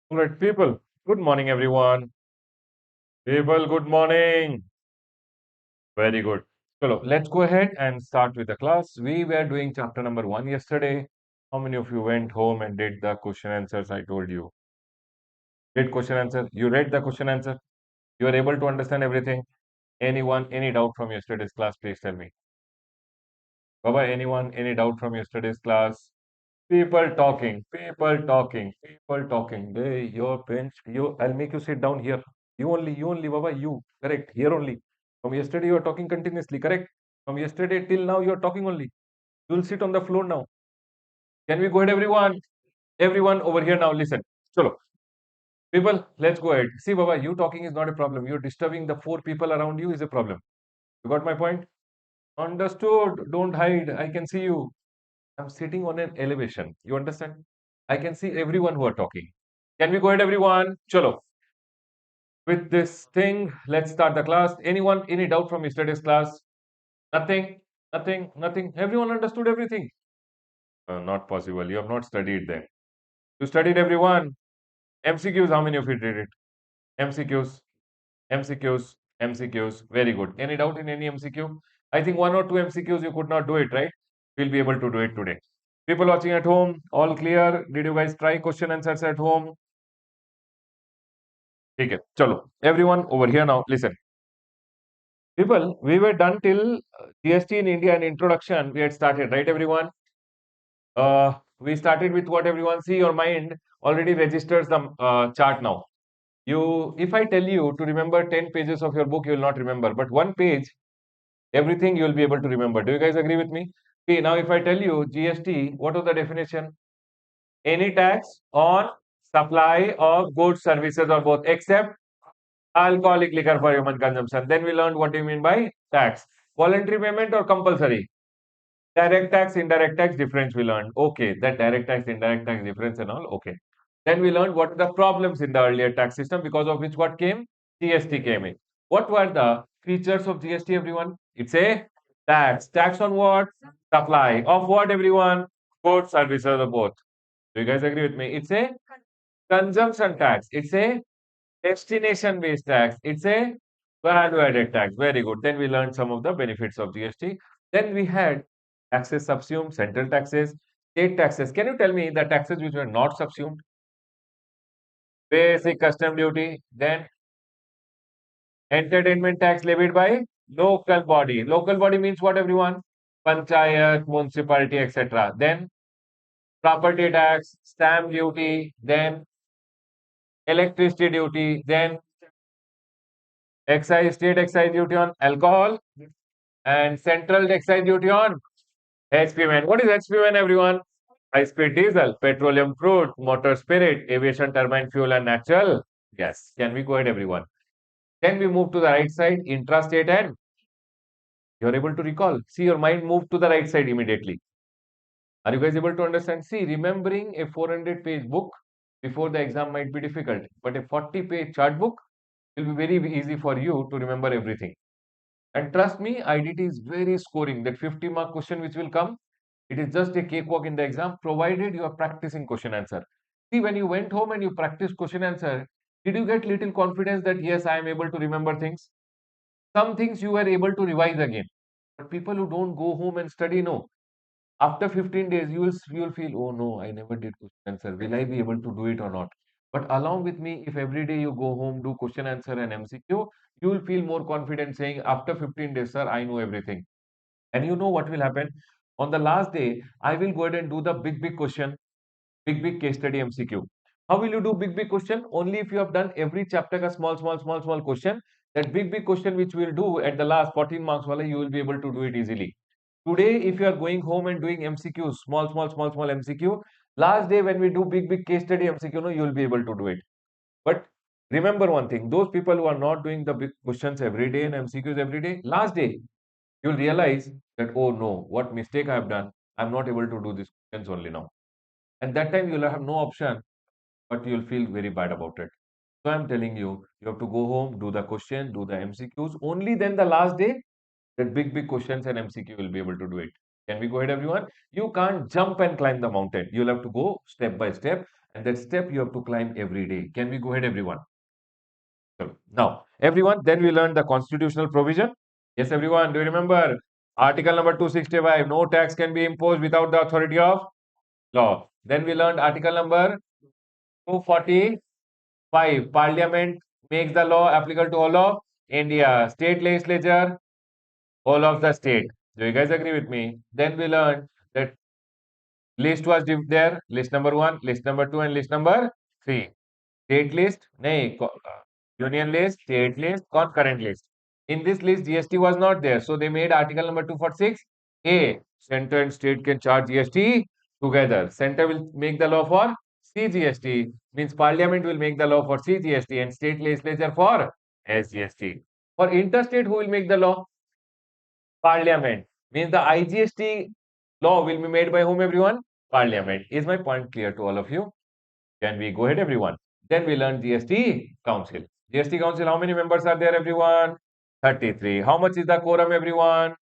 All right, people. Good morning, everyone. People, good morning. Very good. So, let's go ahead and start with the class. We were doing chapter number 1 yesterday. How many of you went home and did the question answers I told you? Did question answer? You read the question answer? You are able to understand everything? Anyone, any doubt from yesterday's class? Please tell me. Baba, anyone, any doubt from yesterday's class? People talking, people talking, people talking. Hey, your bench, I'll make you sit down here. You only, Baba, you. Correct, here only. From yesterday, you are talking continuously, correct? From yesterday till now, you are talking only. You'll sit on the floor now. Can we go ahead, everyone? Everyone over here now, listen. Chalo. People, let's go ahead. See, Baba, you talking is not a problem. You're disturbing the four people around you is a problem. You got my point? Understood. Don't hide. I can see you. I'm sitting on an elevation. You understand? I can see everyone who are talking. Can we go ahead, everyone? Chalo. With this thing, let's start the class. Anyone, any doubt from yesterday's class? Nothing, nothing. Everyone understood everything. Not possible. You have not studied then. You studied everyone. MCQs, how many of you did it? MCQs, MCQs, MCQs. Very good. Any doubt in any MCQ? I think one or two MCQs you could not do it, right? We'll be able to do it today. People watching at home, all clear? Did you guys try question answers at home? Okay, chalo. Everyone over here now, listen. People, we were done till GST in India and introduction. We had started, right, everyone? We started with what everyone see. Your mind already registers the chart now. If I tell you to remember 10 pages of your book, you will not remember. But one page, everything you will be able to remember. Do you guys agree with me? Okay, now if I tell you GST, what was the definition? Any tax on supply of goods, services, or both, except alcoholic liquor for human consumption. Then we learned what do you mean by tax. Voluntary payment or compulsory? Direct tax, indirect tax difference we learned. Okay, that direct tax, indirect tax difference and all. Okay. Then we learned what are the problems in the earlier tax system because of which what came? GST came in. What were the features of GST, everyone? It's a tax. Tax on what? Supply. Of what, everyone? Goods, services, or both. Do you guys agree with me? It's a consumption tax. It's a destination based tax. It's a value added tax. Very good. Then we learned some of the benefits of GST. Then we had taxes subsumed, central taxes, state taxes. Can you tell me the taxes which were not subsumed? Basic custom duty, then entertainment tax levied by local body. Local body means what, everyone? Panchayat, municipality, etc. Then property tax, stamp duty, then electricity duty, then excise, state excise duty on alcohol, and central excise duty on HPMN. What is HPMN, everyone? High speed diesel, petroleum crude, motor spirit, aviation turbine fuel, and natural gas. Can we go ahead, everyone? Then we move to the right side, intrastate, and you're able to recall. See, your mind moved to the right side immediately. Are you guys able to understand? See, remembering a 400-page book before the exam might be difficult, but a 40-page chart book will be very easy for you to remember everything. And trust me, IDT is very scoring. That 50-mark question which will come, it is just a cakewalk in the exam, provided you are practicing question answer. See, when you went home and you practiced question answer, did you get little confidence that yes, I am able to remember things? Some things you were able to revise again. But people who don't go home and study, no. After 15 days, you will feel, oh no, I never did question answer. Will I be able to do it or not? But along with me, if every day you go home, do question answer and MCQ, you will feel more confident saying, after 15 days, sir, I know everything. And you know what will happen? On the last day, I will go ahead and do the big question, big case study MCQ. How will you do big question? Only if you have done every chapter ka small question. That big question which we will do at the last 14 marks, wala, you will be able to do it easily. Today, if you are going home and doing MCQ, small MCQ, last day when we do big case study MCQ, no, you will be able to do it. But remember one thing, those people who are not doing the big questions every day and MCQs every day, last day, you'll realize that, oh no, what mistake I have done. I'm not able to do these questions only now. And that time you'll have no option, but you'll feel very bad about it. So I'm telling you, you have to go home, do the question, do the MCQs. Only then the last day, that big questions and MCQ will be able to do it. Can we go ahead, everyone? You can't jump and climb the mountain. You'll have to go step by step. And that step you have to climb every day. Can we go ahead, everyone? Now, everyone, then we learned the constitutional provision. Yes, everyone, do you remember? Article number 265, no tax can be imposed without the authority of law. Then we learned article number 245, Parliament makes the law applicable to all of India. State legislature, all of the state. Do you guys agree with me? Then we learned that list was there, list number one, list number two, and list number three. State list, nahi, union list, state list, concurrent list. In this list, GST was not there. So they made article number 246. A, center and state can charge GST together. Center will make the law for CGST, means parliament will make the law for CGST and state legislature for SGST. For interstate, who will make the law? Parliament. Means the IGST law will be made by whom, everyone? Parliament. Is my point clear to all of you? Can we go ahead, everyone? Then we learn GST Council. GST Council, how many members are there, everyone? 33. How much is the quorum, everyone?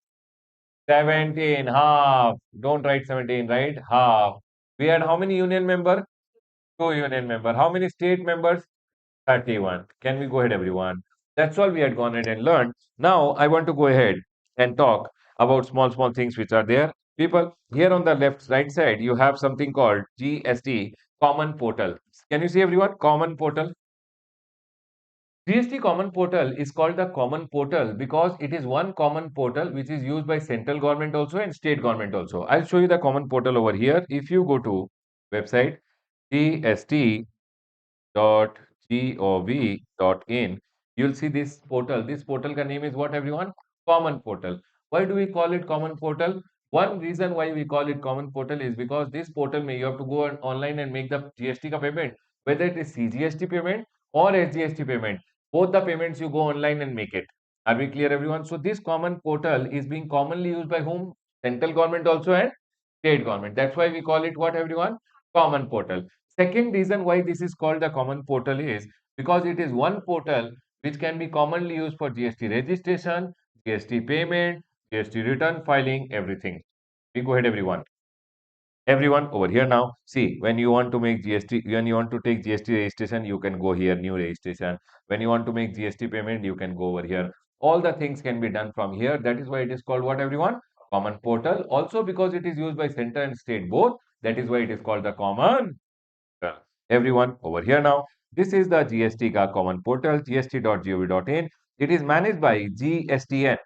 17. Half. Don't write 17, right? Half. We had how many union members? Two union members. How many state members? 31. Can we go ahead, everyone? That's all we had gone ahead and learned. Now, I want to go ahead and talk about small things which are there. People, here on the left right side, you have something called GST Common Portal. Can you see, everyone? Common Portal. GST Common Portal is called the Common Portal because it is one common portal which is used by central government also and state government also. I'll show you the Common Portal over here. If you go to website gst.gov.in, you'll see this portal. This portal ka name is what, everyone? Common Portal. Why do we call it Common Portal? One reason why we call it Common Portal is because this portal may you have to go online and make the GST ka payment, whether it is CGST payment or SGST payment. Both the payments you go online and make it. Are we clear, everyone? So this common portal is being commonly used by whom? Central government also and state government. That's why we call it what, everyone? Common portal. Second reason why this is called the common portal is because it is one portal which can be commonly used for GST registration, GST payment, GST return filing, everything. We go ahead, everyone. Everyone over here now, see, when you want to make GST, when you want to take GST registration, you can go here, new registration. When you want to make GST payment, you can go over here. All the things can be done from here. That is why it is called what, everyone? Common portal. Also because it is used by center and state both. That is why it is called the common. Everyone over here now, this is the GST ka common portal, gst.gov.in. It is managed by GSTN.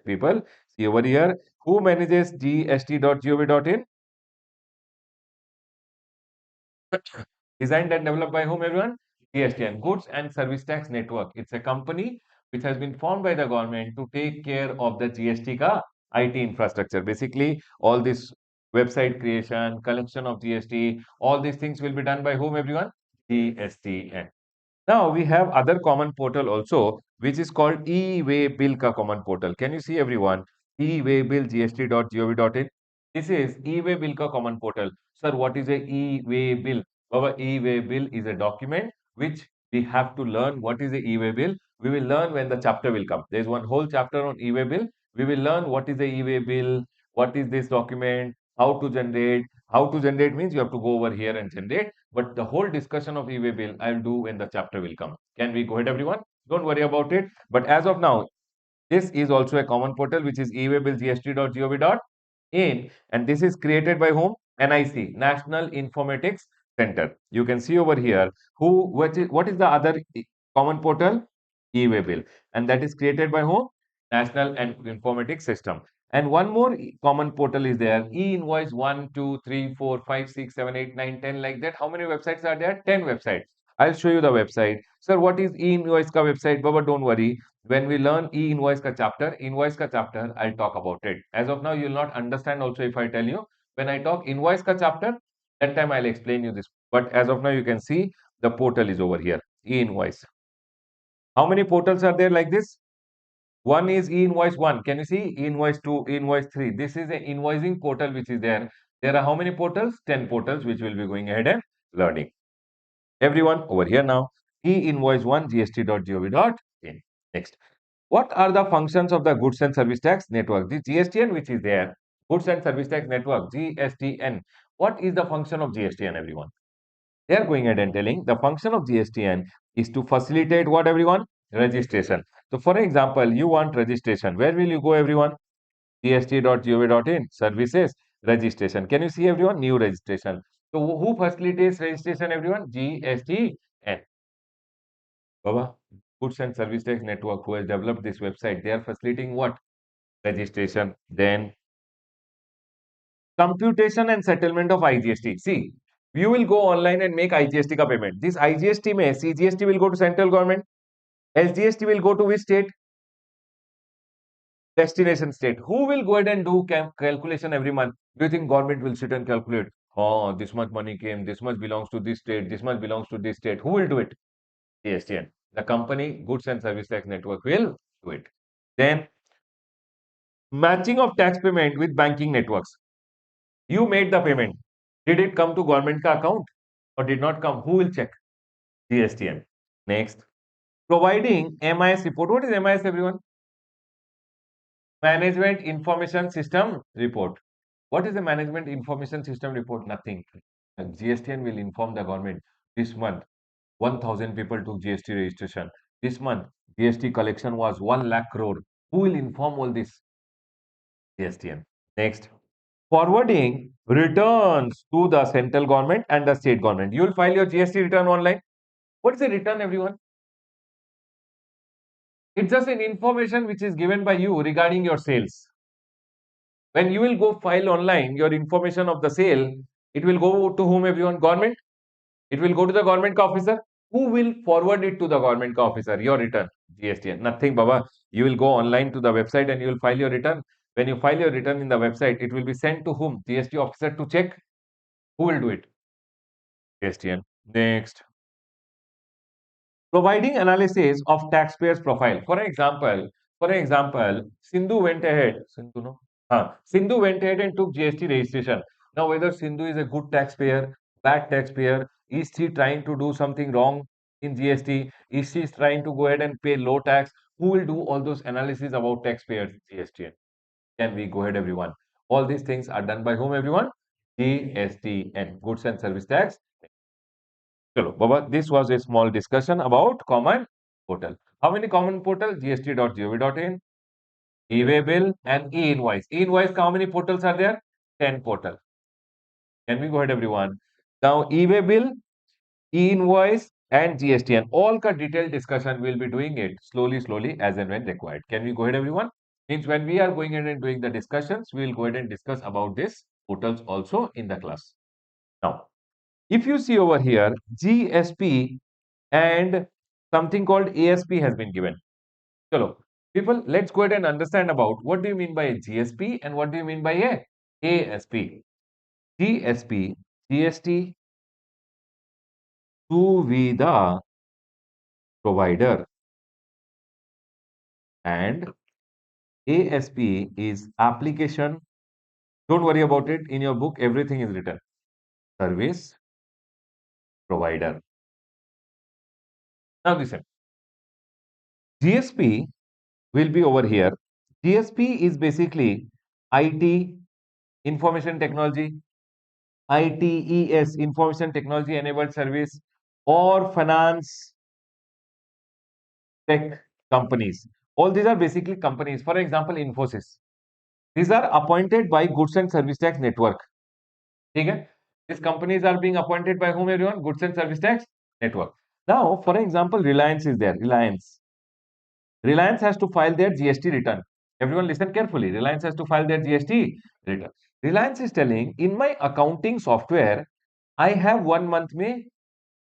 People, see over here, who manages gst.gov.in? Designed and developed by whom, everyone? GSTN, Goods and Service Tax Network. It's a company which has been formed by the government to take care of the GST ka IT infrastructure. Basically, all this website creation, collection of GST, all these things will be done by whom, everyone? GSTN. Now we have other common portal also, which is called e-way bill ka common portal. Can you see, everyone? E-way bill gst.gov.in. This is e-way bill ka common portal. Sir, what is a e-way bill? Our e-way bill is a document which we have to learn what is a e-way bill. We will learn when the chapter will come. There is one whole chapter on e-way bill. We will learn what is the e-way bill, what is this document, how to generate. How to generate means you have to go over here and generate. But the whole discussion of e-way bill I'll do when the chapter will come. Can we go ahead, everyone? Don't worry about it. But as of now, this is also a common portal which is e-way-bill-gst.gov.in, and this is created by whom? NIC, National Informatics Center. You can see over here what is the other common portal? E-way bill, and that is created by whom? National and Informatics System. And one more common portal is there, e-invoice 1, 2, 3, 4, 5, 6, 7, 8, 9, 10, like that. How many websites are there? 10 websites. I'll show you the website. Sir, what is e-invoice ka website? Baba, don't worry. When we learn e-invoice ka chapter, I'll talk about it. As of now, you'll not understand also if I tell you. When I talk invoice ka chapter, that time I'll explain you this. But as of now, you can see the portal is over here, e-invoice. How many portals are there like this? One is e-invoice 1. Can you see? E-invoice 2, e-invoice 3. This is an invoicing portal which is there. There are how many portals? 10 portals which we'll be going ahead and learning. Everyone over here now, e-invoice 1 gst.gov.in. Next, what are the functions of the Goods and Service Tax Network? The GSTN which is there, Goods and Service Tax Network, GSTN. What is the function of GSTN, everyone? They are going ahead and telling the function of GSTN is to facilitate what everyone? Registration. So for example, you want registration. Where will you go everyone? gst.gov.in services registration. Can you see everyone? New registration. So who facilitates registration everyone? GSTN. Baba, Goods and Service Tax Network who has developed this website, they are facilitating what? Registration. Then computation and settlement of IGST. See, you will go online and make IGST ka payment. This IGST mein CGST will go to central government. SGST will go to which state? Destination state. Who will go ahead and do calculation every month? Do you think government will sit and calculate? Oh, this much money came, this much belongs to this state, this much belongs to this state. Who will do it? GSTN. The company Goods and Service Tax Network will do it. Then matching of tax payment with banking networks. You made the payment. Did it come to government ka account or did not come? Who will check? GSTN. Next, providing MIS report. What is MIS, everyone? Management Information System Report. What is the Management Information System Report? Nothing. GSTN will inform the government this month 1,000 people took GST registration. This month GST collection was 1 lakh crore. Who will inform all this? GSTN. Next, forwarding returns to the central government and the state government. You will file your GST return online. What is a return, everyone? It's just an information which is given by you regarding your sales. When you will go file online your information of the sale, it will go to whom everyone? Government. It will go to the government officer. Who will forward it to the government officer? Your return. GSTN. Nothing, Baba. You will go online to the website and you will file your return. When you file your return in the website, it will be sent to whom? GST officer to check. Who will do it? GSTN. Next, providing analysis of taxpayers' profile. For example, Sindhu went ahead. Sindhu, no? Sindhu went ahead and took GST registration. Now, whether Sindhu is a good taxpayer, bad taxpayer, is she trying to do something wrong in GST? Is she trying to go ahead and pay low tax? Who will do all those analysis about taxpayers GST? Can we go ahead, everyone? All these things are done by whom, everyone? GSTN, Goods and Service Tax. Chalo, Baba, this was a small discussion about common portal. How many common portal? gst.gov.in, e-way bill and e-invoice. E-invoice, how many portals are there? 10 portal. Can we go ahead, everyone? Now, e-way bill, e-invoice and GST and all ka detailed discussion we'll be doing it slowly as and when required. Can we go ahead, everyone? Means when we are going ahead and doing the discussions, we will go ahead and discuss about this portals also in the class. Now, if you see over here, GSP and something called ASP has been given. Chalo, people, let's go ahead and understand about what do you mean by a GSP and what do you mean by a ASP. GSP, GST to be the provider and ASP is application. Don't worry about it. In your book, everything is written. Service provider. Now listen, GSP will be over here. GSP is basically IT, information technology, ITES, information technology enabled service, or finance tech companies. All these are basically companies. For example, Infosys. These are appointed by Goods and Service Tax Network. Okay? These companies are being appointed by whom, everyone? Goods and Service Tax Network. Now, for example, Reliance is there. Reliance has to file their GST return. Everyone listen carefully. Reliance has to file their GST return. Reliance is telling, in my accounting software, I have 1 month mein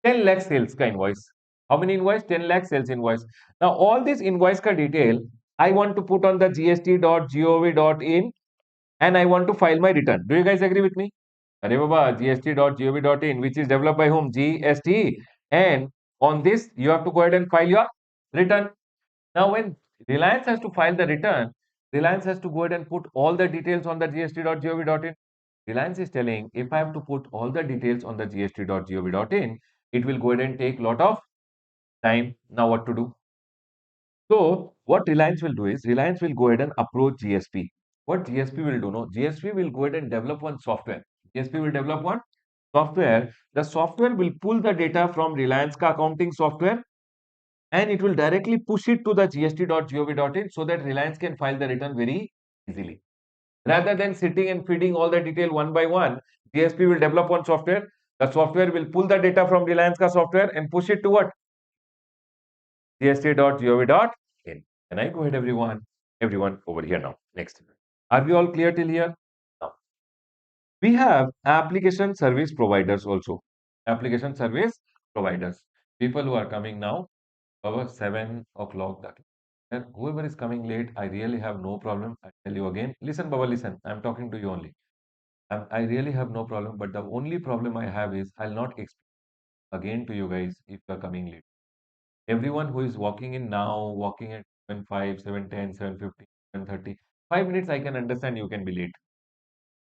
10 lakh sales ka invoice. How many invoice? 10 lakh sales invoice. Now, all this invoice ka detail, I want to put on the gst.gov.in and I want to file my return. Do you guys agree with me? Arey Baba, gst.gov.in, which is developed by whom? GST. And on this, you have to go ahead and file your return. Now, when Reliance has to file the return, Reliance has to go ahead and put all the details on the gst.gov.in. Reliance is telling, if I have to put all the details on the gst.gov.in, it will go ahead and take a lot of time. Now, what to do? So, what Reliance will do is, Reliance will go ahead and approach GSP. What GSP will do? No, GSP will go ahead and develop one software. GSP will develop one software, the software will pull the data from Reliance ka accounting software and it will directly push it to the gst.gov.in so that Reliance can file the return very easily. Rather than sitting and feeding all the detail one by one, GSP will develop one software. The software will pull the data from Reliance ka software and push it to what? gst.gov.in. Can I go ahead, everyone? Everyone over here now. Next. Are we all clear till here? Now, we have application service providers also. Application service providers. People who are coming now, over 7 o'clock. And whoever is coming late, I really have no problem. I tell you again. Listen, Baba, listen. I'm talking to you only. I really have no problem. But the only problem I have is I'll not explain again to you guys if you are coming late. Everyone who is walking in now, walking at 7:05, 7:10, 7:50, 7:30, 5 minutes, I can understand you can be late.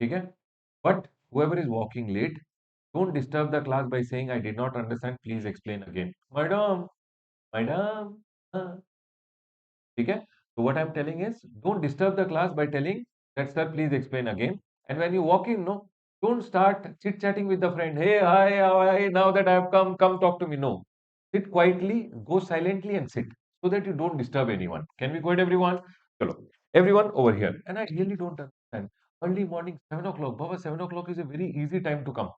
Okay? But whoever is walking late, don't disturb the class by saying, I did not understand. Please explain again. Madam, madam. Okay? So what I'm telling is, don't disturb the class by telling that, sir, please explain again. And when you walk in, no, don't start chit-chatting with the friend. Hey, hi, hi, now that I have come talk to me. No. Sit quietly, go silently and sit so that you don't disturb anyone. Can we go ahead, everyone? Chalo. Everyone over here. And I really don't understand. Early morning, 7 o'clock. Baba, 7 o'clock is a very easy time to come.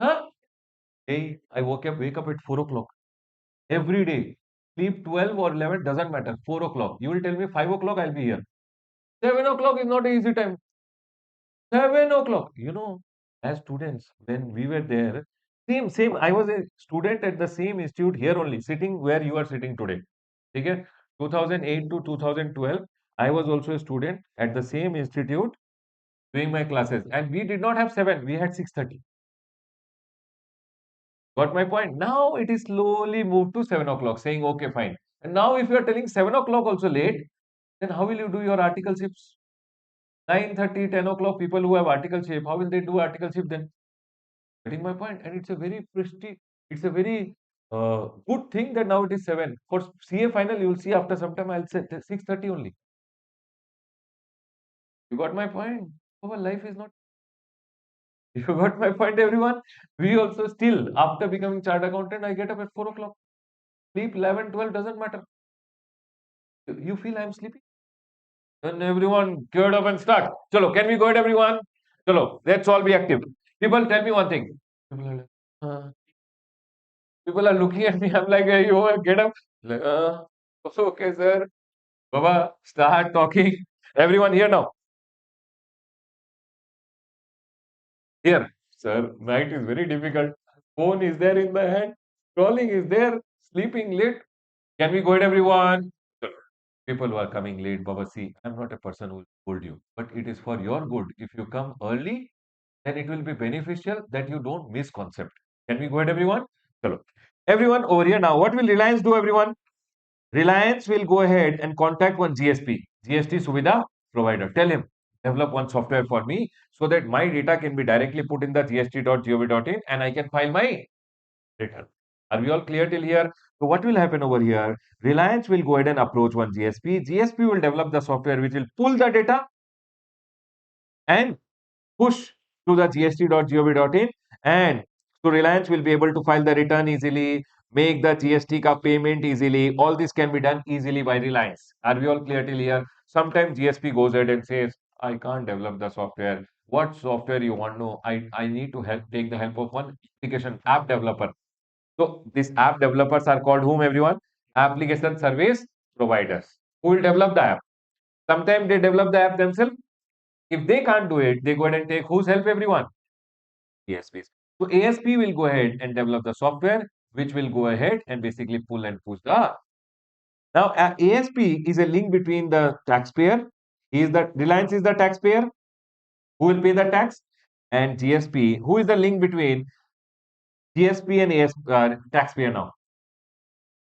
Huh? Hey, I wake up at 4 o'clock every day. Sleep 12 or 11 doesn't matter. 4 o'clock. You will tell me 5 o'clock, I'll be here. 7 o'clock is not an easy time. 7 o'clock. As students, when we were there, same. I was a student at the same institute here only, sitting where you are sitting today. Okay? 2008 to 2012, I was also a student at the same institute doing my classes. And we did not have 7, we had 6:30. Got my point? Now it is slowly moved to 7 o'clock, saying, okay, fine. And now if you are telling 7 o'clock also late, then how will you do your articleships? 9:30, 10 o'clock, people who have articleship, how will they do articleship then? Getting my point? And it's a very prestige, it's a very good thing that now it is 7. For CA final, you will see after some time, I'll say 6:30 only. You got my point? Our life is not. You got my point, everyone? We also still, after becoming chartered accountant, I get up at 4 o'clock. Sleep 11, 12, doesn't matter. You feel I'm sleeping? Then everyone geared up and start. Chalo, can we go ahead, everyone? Chalo, let's all be active. People, tell me one thing. People are like, people are looking at me. I'm like, hey, you get up. Like, okay, sir. Baba, start talking. Everyone here now. Here, sir. Night is very difficult. Phone is there in the hand. Scrolling is there. Sleeping late. Can we go ahead, everyone? People who are coming late, Baba, see, I'm not a person who will scold you, but it is for your good. If you come early, then it will be beneficial that you don't miss concept. Can we go ahead, everyone? Chalo. Everyone over here now. What will Reliance do, everyone? Reliance will go ahead and contact one GSP, GST Suvidha provider. Tell him, develop one software for me so that my data can be directly put in the gst.gov.in and I can file my return. Are we all clear till here? So what will happen over here? Reliance will go ahead and approach one GSP. GSP will develop the software which will pull the data and push to the gst.gov.in, and so Reliance will be able to file the return easily, make the GST ka payment easily. All this can be done easily by Reliance. Are we all clear till here? Sometimes GSP goes ahead and says, I can't develop the software. What software you want? No, I need to take the help of one application app developer. So these app developers are called whom, everyone? Application service providers. Who will develop the app? Sometimes they develop the app themselves. If they can't do it, they go ahead and take whose help, everyone? ASPs. So ASP will go ahead and develop the software, which will go ahead and basically pull and push the. Now, ASP is a link between the taxpayer. He is the Reliance is the taxpayer who will pay the tax, and GSP, who is the link between GSP and taxpayer now?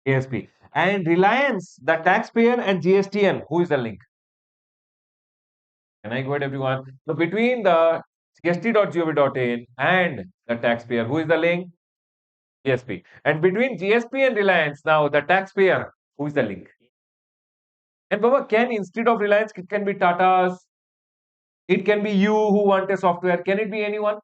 ASP. And Reliance, the taxpayer, and GSTN, who is the link? Can I go ahead, everyone? So between the gst.gov.in and the taxpayer, who is the link? GSP. And between GSP and Reliance, now the taxpayer, who is the link? And Baba, can instead of Reliance, it can be Tata's, it can be you who want a software. Can it be anyone?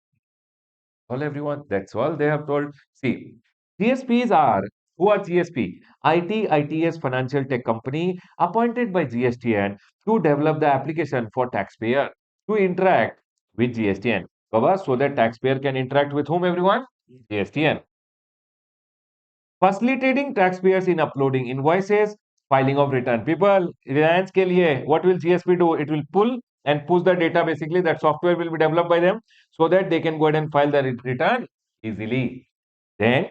All everyone, that's all they have told. See, GSPs are, who are GSP? IT, ITS financial tech company appointed by GSTN to develop the application for taxpayer to interact with GSTN. Baba, so that taxpayer can interact with whom everyone? GSTN. Facilitating taxpayers in uploading invoices, filing of return. People, Reliance ke liye, what will GSP do? It will pull and push the data. Basically, that software will be developed by them so that they can go ahead and file the return easily. Then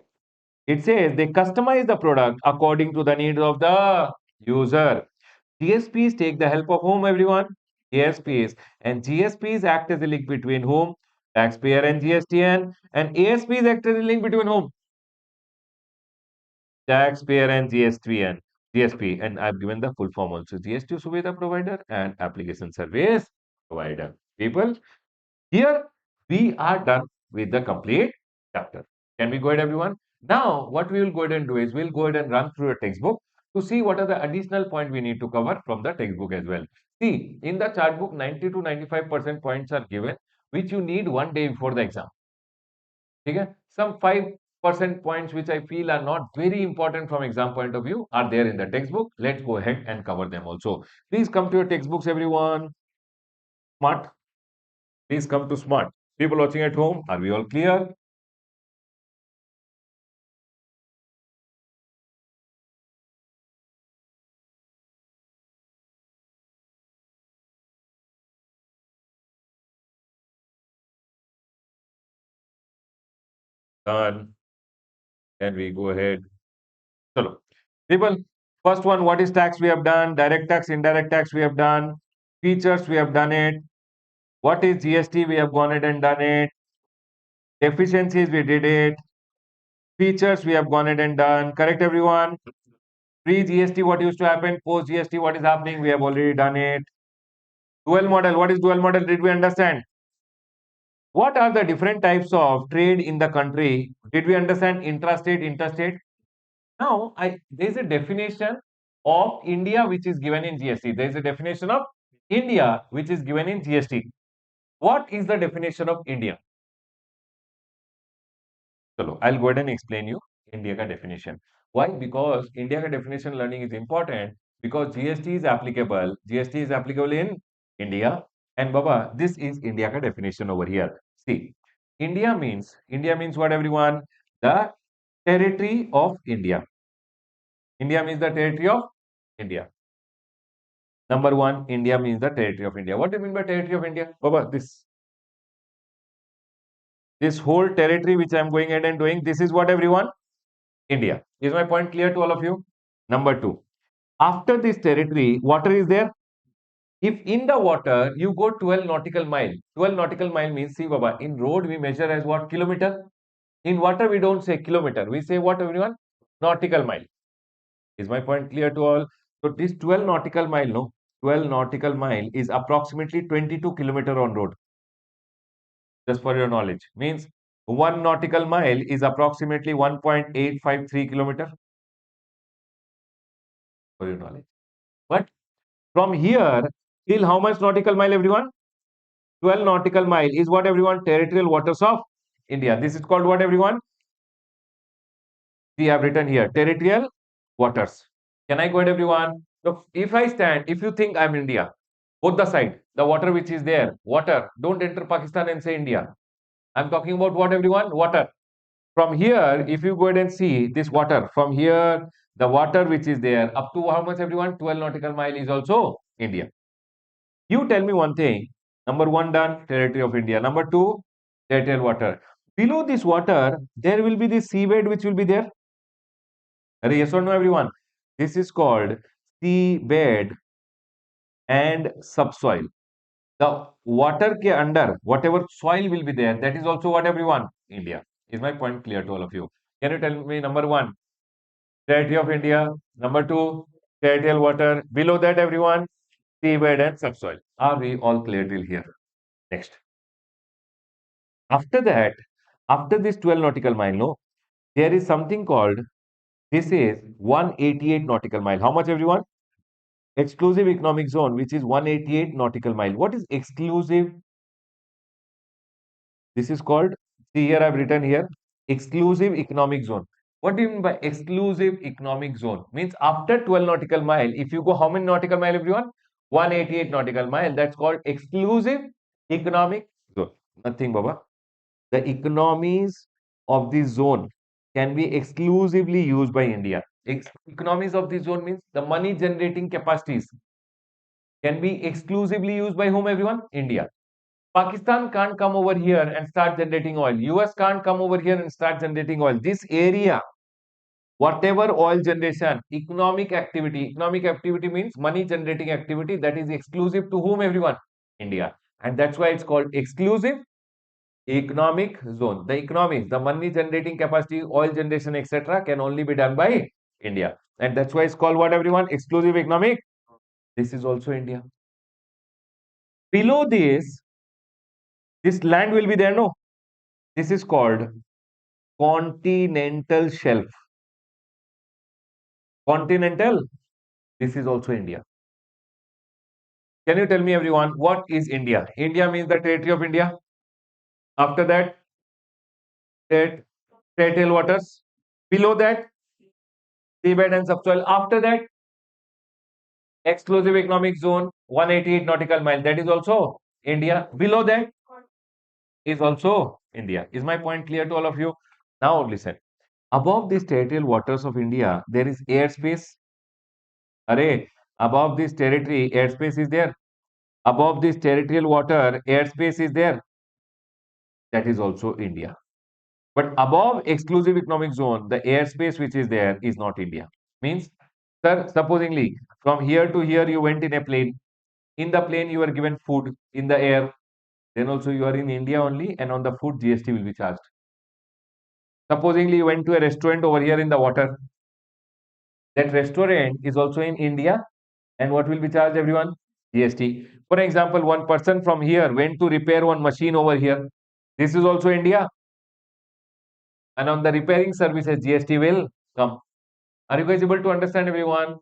it says they customize the product according to the needs of the user. GSPs take the help of whom, everyone? ASPs. And GSPs act as a link between whom? Taxpayer and GSTN. And ASPs act as a link between whom? Taxpayer and GSP, and I've given the full form also. GST Suvidha provider and application service provider. People, here we are done with the complete chapter. Can we go ahead, everyone? Now, what we will go ahead and do is we'll go ahead and run through a textbook to see what are the additional point we need to cover from the textbook as well. See, in the chart book, 90 to 95% points are given, which you need one day before the exam. Okay? Some 5% points which I feel are not very important from exam point of view are there in the textbook. Let's go ahead and cover them also. Please come to your textbooks, everyone. Smart. Please come to smart. People watching at home, are we all clear? Done. Then we go ahead. Chalo. People, first one, what is tax? We have done. Direct tax, indirect tax, we have done. Features, we have done it. What is GST? We have gone ahead and done it. Deficiencies, we did it. Features, we have gone ahead and done. Correct, everyone? Pre GST, what used to happen? Post GST, what is happening? We have already done it. Dual model, what is dual model? Did we understand? What are the different types of trade in the country? Did we understand intrastate, interstate? Now, there is a definition of India which is given in GST. There is a definition of India which is given in GST. What is the definition of India? चलो, I'll go ahead and explain you India का definition. Why? Because India का definition learning is important because GST is applicable. GST is applicable in India. And Baba, this is India ka definition over here. See, India means what, everyone? The territory of India. India means the territory of India. Number one, India means the territory of India. What do you mean by territory of India? Baba, this whole territory which I'm going ahead and doing, this is what, everyone? India. Is my point clear to all of you? Number two, after this territory, water is there. If in the water you go 12 nautical mile, 12 nautical mile means, see Baba, in road we measure as what? Kilometer. In water we don't say kilometer, we say what, everyone? Nautical mile. Is my point clear to all? So this 12 nautical mile, no? 12 nautical mile is approximately 22 kilometer on road. Just for your knowledge. Means 1 nautical mile is approximately 1.853 kilometer. For your knowledge. But from here till how much nautical mile, everyone? 12 nautical mile is what, everyone? Territorial waters of India. This is called what, everyone? We have written here territorial waters. Can I go ahead, everyone? So if I stand, if you think I'm India, both the side, the water which is there, water, don't enter Pakistan and say India. I'm talking about what, everyone? Water. From here, if you go ahead and see this water, from here, the water which is there, up to how much, everyone? 12 nautical mile is also India. You tell me one thing. Number one, done, territory of India. Number two, territorial water. Below this water, there will be the seabed which will be there. Yes or no, everyone? This is called seabed and subsoil. The water ke under, whatever soil will be there, that is also what, everyone? India. Is my point clear to all of you? Can you tell me number one, territory of India? Number two, territorial water. Below that, everyone, seabed and subsoil. Are we all clear till here? Next. After that, after this 12 nautical mile, no, there is something called, this is 188 nautical mile. How much, everyone? Exclusive economic zone, which is 188 nautical mile. What is exclusive? This is called See here, I've written here exclusive economic zone. What do you mean by exclusive economic zone? Means after 12 nautical mile, if you go how many nautical mile, everyone? 188 nautical mile. That's called exclusive economic zone. Nothing, Baba. The economies of the zone can be exclusively used by India. Economies of the zone means the money generating capacities can be exclusively used by whom, everyone? India. Pakistan can't come over here and start generating oil. US can't come over here and start generating oil. This area, whatever oil generation, economic activity means money generating activity that is exclusive to whom, everyone? India. And that's why it's called exclusive economic zone. The economics, the money generating capacity, oil generation, etc., can only be done by India. And that's why it's called what, everyone? Exclusive economic. This is also India. Below this land will be there, no? This is called continental shelf. Continental, this is also India. Can you tell me, everyone, what is India? India means the territory of India. After that, territorial waters. Below that, seabed and subsoil. After that, exclusive economic zone, 188 nautical mile. That is also India. Below that is also India. Is my point clear to all of you? Now listen. Above these territorial waters of India, there is airspace. Array, above this territory, airspace is there. Above this territorial water, airspace is there. That is also India. But above exclusive economic zone, the airspace which is there is not India. Means, sir, supposingly from here to here you went in a plane. In the plane you are given food in the air. Then also you are in India only, and on the food GST will be charged. Supposingly you went to a restaurant over here in the water. That restaurant is also in India, and what will be charged, everyone? GST. For example, one person from here went to repair one machine over here. This is also India, and on the repairing services, GST will come. Are you guys able to understand, everyone?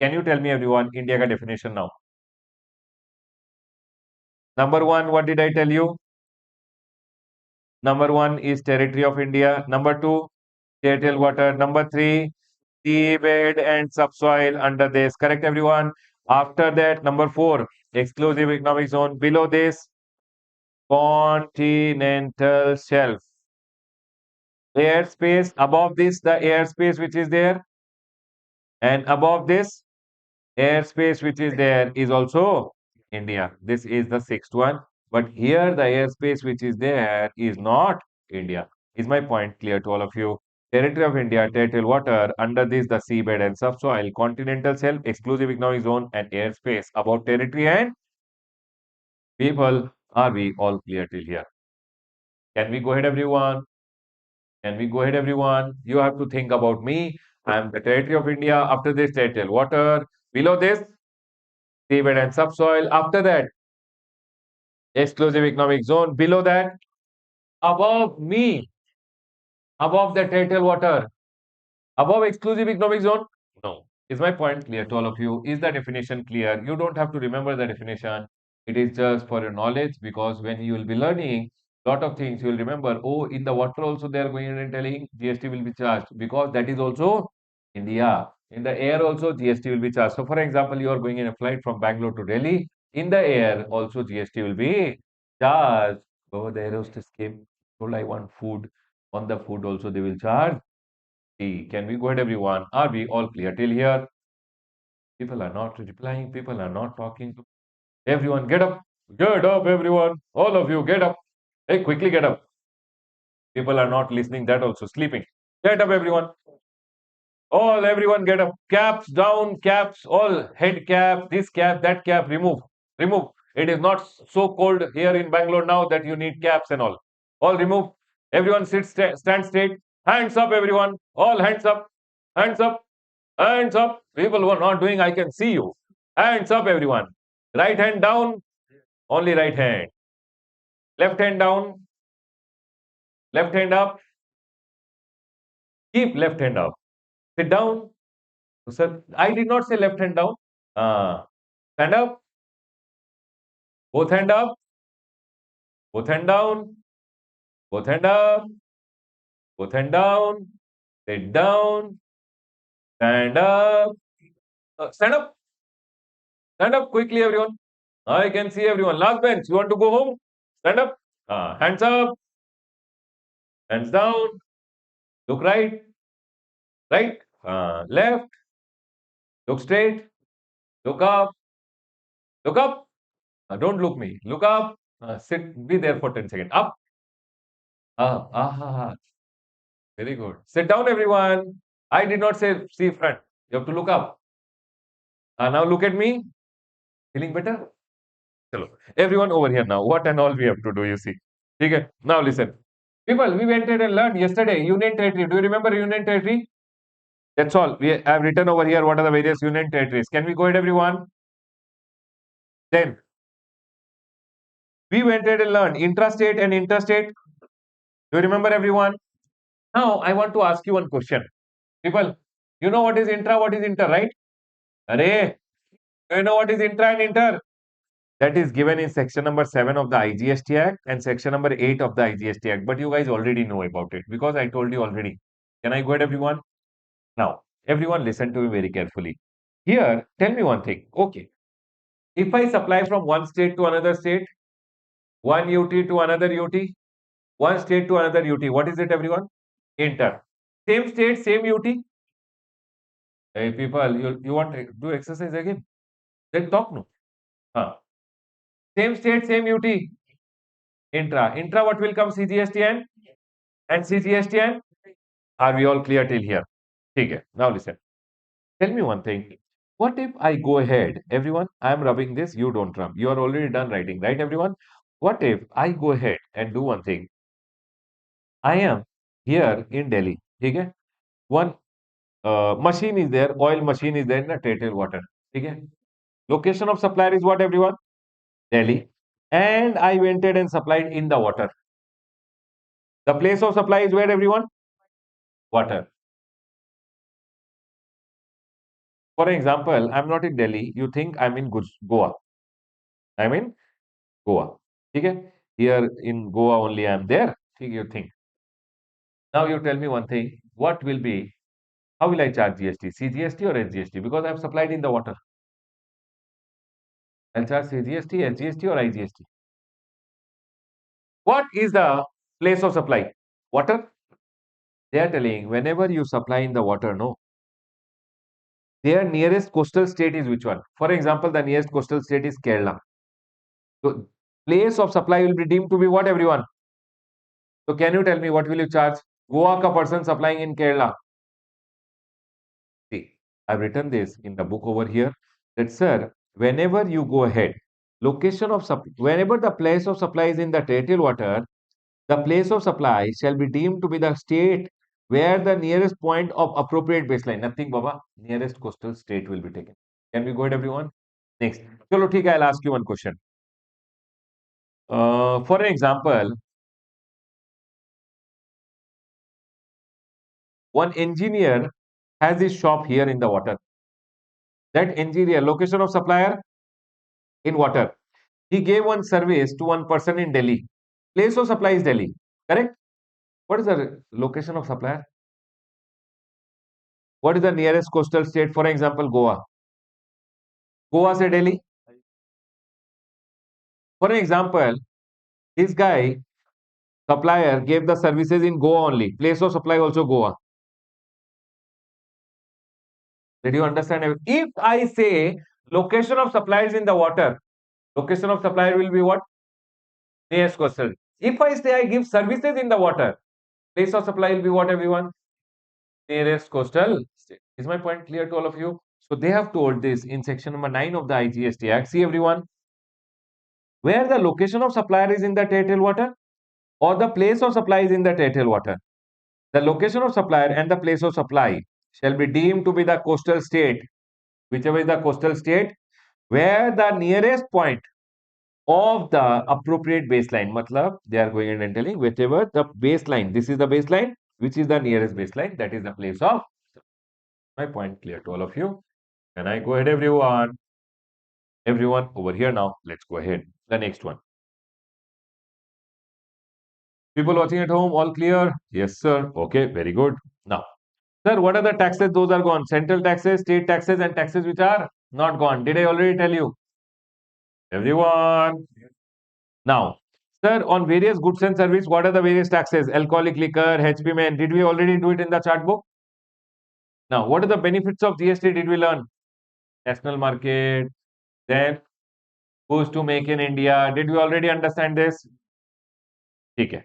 Can you tell me, everyone, India ka definition now? Number one, what did I tell you? Number one is territory of India. Number two, territorial water. Number three, seabed and subsoil under this. Correct, everyone? After that, number four, exclusive economic zone. Below this, continental shelf. Airspace. Above this, the airspace which is there. And above this, airspace which is there is also India. This is the sixth one. But here, the airspace which is there is not India. Is my point clear to all of you? Territory of India, territorial water, under this the seabed and subsoil, continental shelf, exclusive economic zone, and airspace. About territory and people, are we all clear till here? Can we go ahead, everyone? Can we go ahead, everyone? You have to think about me. I am the territory of India. After this, territorial water. Below this, seabed and subsoil. After that, exclusive economic zone. Below that, above me, above the territorial water, above exclusive economic zone? No. Is my point clear to all of you? Is the definition clear? You don't have to remember the definition. It is just for your knowledge, because when you will be learning lot of things, you will remember, oh, in the water also they are going and telling GST will be charged, because that is also India. In the air also GST will be charged. So for example, you are going in a flight from Bangalore to Delhi. In the air also GST will be charged. Oh, the air hostess came, told I want food. On the food also they will charge. Can we go ahead, everyone? Are we all clear till here? People are not replying. People are not talking. Everyone, get up. Get up, everyone. All of you, get up. Hey, quickly get up. People are not listening, that also sleeping. Get up, everyone. All, everyone, get up. Caps down, caps, all. Head cap, this cap, that cap, remove. Remove. It is not so cold here in Bangalore now that you need caps and all. All remove. Everyone stand straight. Hands up, everyone. All hands up. Hands up. Hands up. People who are not doing, I can see you. Hands up, everyone. Right hand down, only right hand. Left hand down, left hand up. Keep left hand up. Sit down. Sir, I did not say left hand down. Stand up. Both hand up. Both hand down. Both hand up, both hand down, sit down, stand up, stand up, stand up quickly, everyone. I can see everyone. Last bench, you want to go home? Stand up, hands up, hands down, look right, right, left, look straight, look up, look up. Don't look me, look up, sit, be there for 10 seconds. Up, very good. Sit down, everyone. I did not say see front. You have to look up. Now look at me. Feeling better? Chalo. Everyone over here now. What and all we have to do, you see. Okay. Now listen. People, we went ahead and learned yesterday Union Territory. Do you remember Union Territory? That's all. We have written over here what are the various Union Territories. Can we go ahead, everyone? Then we went ahead and learned intrastate and interstate. Do you remember, everyone? Now I want to ask you one question. People, you know what is intra, what is inter, right? Array, do you know what is intra and inter? That is given in section number 7 of the IGST Act and section number 8 of the IGST Act. But you guys already know about it because I told you already. Can I go ahead, everyone? Now, everyone listen to me very carefully. Here, tell me one thing. Okay. If I supply from one state to another state, one UT to another UT, one state to another UT, what is it, everyone? Inter. Same state, same UT. Hey, people, you want to do exercise again? Then talk no. Huh. Same state, same UT. Intra. Intra, what will come? CGST and CGST and? Are we all clear till here? Okay. Now listen. Tell me one thing. What if I go ahead, everyone? I'm rubbing this, you don't rub. You are already done writing, right, everyone? What if I go ahead and do one thing? I am here in Delhi. Okay? One machine is there, oil machine is there in the territorial water. Okay? Location of supplier is what, everyone? Delhi. And I went ahead and supplied in the water. The place of supply is where, everyone? Water. For example, I'm not in Delhi. You think I'm in Goa. I'm in Goa. Okay? Here in Goa only I'm there. You think. Now you tell me one thing. What will be, how will I charge GST? CGST or SGST? Because I've supplied in the water. I'll charge CGST, SGST or IGST. What is the place of supply? Water? They are telling whenever you supply in the water, no, their nearest coastal state is which one? For example, the nearest coastal state is Kerala. So place of supply will be deemed to be what, everyone? So can you tell me what will you charge? Goa ka person supplying in Kerala. See, I've written this in the book over here that sir, whenever you go ahead, whenever the place of supply is in the territorial water, the place of supply shall be deemed to be the state where the nearest point of appropriate baseline. Nothing, Baba. Nearest coastal state will be taken. Can we go ahead, everyone? Next. Chalo, theek hai, I'll ask you one question. For an example, one engineer has his shop here in the water. That engineer, location of supplier in water. He gave one service to one person in Delhi. Place of supply is Delhi. Correct? What is the location of supplier? What is the nearest coastal state? For example, Goa. Goa se Delhi. For example, this guy, supplier, gave the services in Goa only. Place of supply also Goa. Did you understand? If I say location of supply is in the water, location of supplier will be what? Nearest coastal. If I say I give services in the water, place of supply will be what, everyone? Nearest coastal state. Is my point clear to all of you? So they have told this in section number 9 of the IGST Act. See, everyone, where the location of supplier is in the territorial water or the place of supply is in the territorial water. The location of supplier and the place of supply shall be deemed to be the coastal state, whichever is the coastal state, where the nearest point of the appropriate baseline, matlab, they are going and telling whichever the baseline, this is the baseline, which is the nearest baseline, that is the place of. My point clear to all of you. Can I go ahead, everyone? Everyone over here now. Let's go ahead. The next one. People watching at home, all clear? Yes, sir. Okay, very good. Now, sir, what are the taxes? Those are gone. Central taxes, state taxes, and taxes which are not gone. Did I already tell you? Everyone. Now, sir, on various goods and service, what are the various taxes? Alcoholic liquor, HPMN. Did we already do it in the chart book? Now, what are the benefits of GST? Did we learn? National market, then goes to make in India. Did we already understand this? Okay.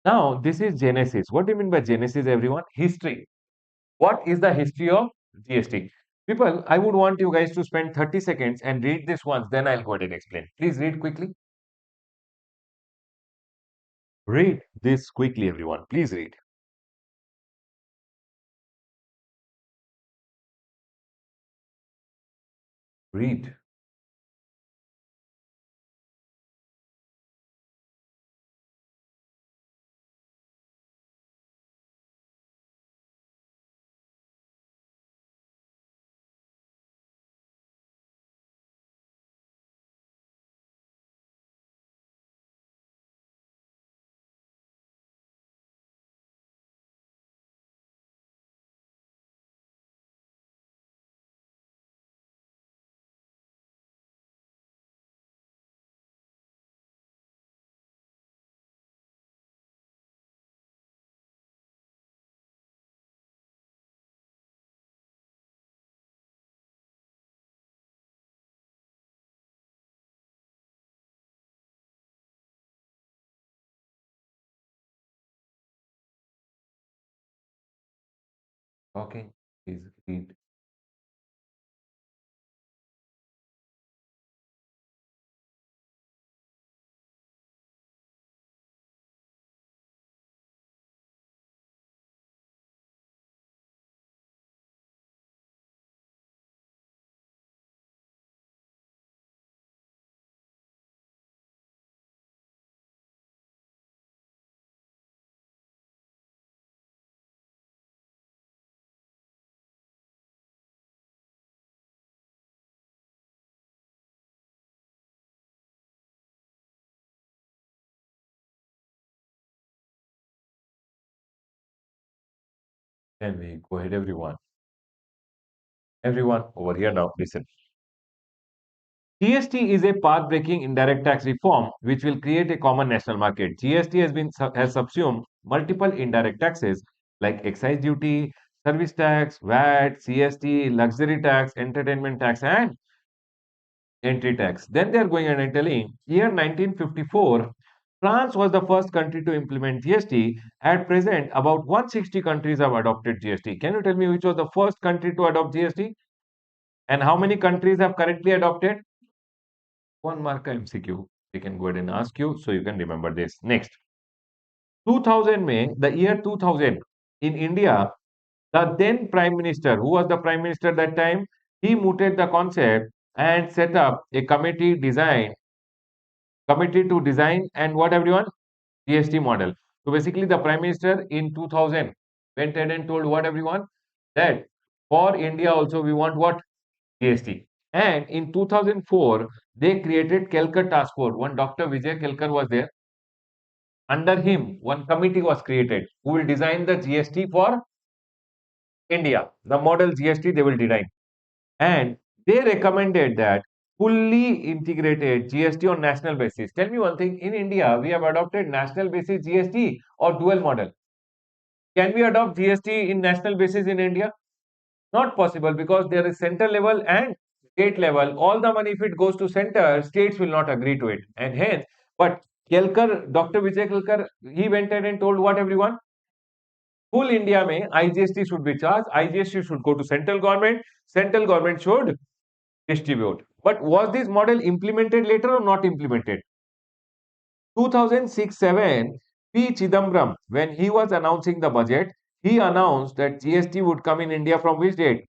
Now, this is Genesis. What do you mean by Genesis, everyone? History. What is the history of GST? People, I would want you guys to spend 30 seconds and read this once, then I'll go ahead and explain. Please read quickly. Read this quickly, everyone. Please read. Read. Okay, please read. Then we go ahead, everyone. Everyone over here now, listen. GST is a path-breaking indirect tax reform which will create a common national market. GST has subsumed multiple indirect taxes like excise duty, service tax, VAT, CST, luxury tax, entertainment tax, and entry tax. Then they are going and telling year 1954, France was the first country to implement GST. At present, about 160 countries have adopted GST. Can you tell me which was the first country to adopt GST? And how many countries have currently adopted? One mark MCQ. We can go ahead and ask you so you can remember this. Next, 2000 May, the year 2000, in India, the then Prime Minister, who was the Prime Minister that time, he mooted the concept and set up a committee to design and what everyone? GST model. So basically, the Prime Minister in 2000 went ahead and told what everyone? That for India also we want what? GST. And in 2004, they created Kelkar Task Force. One Dr. Vijay Kelkar was there. Under him, one committee was created who will design the GST for India. The model GST they will design. And they recommended that fully integrated GST on national basis. Tell me one thing, in India, we have adopted national basis GST or dual model. Can we adopt GST in national basis in India? Not possible because there is central level and state level. All the money, if it goes to center, states will not agree to it. And hence, but Kelkar, Dr. Vijay Kelkar, he went ahead and told what everyone? Full India mein IGST should be charged. IGST should go to central government. Central government should distribute. But was this model implemented later or not implemented? 2006-7, P. Chidambaram, when he was announcing the budget, he announced that GST would come in India from which date?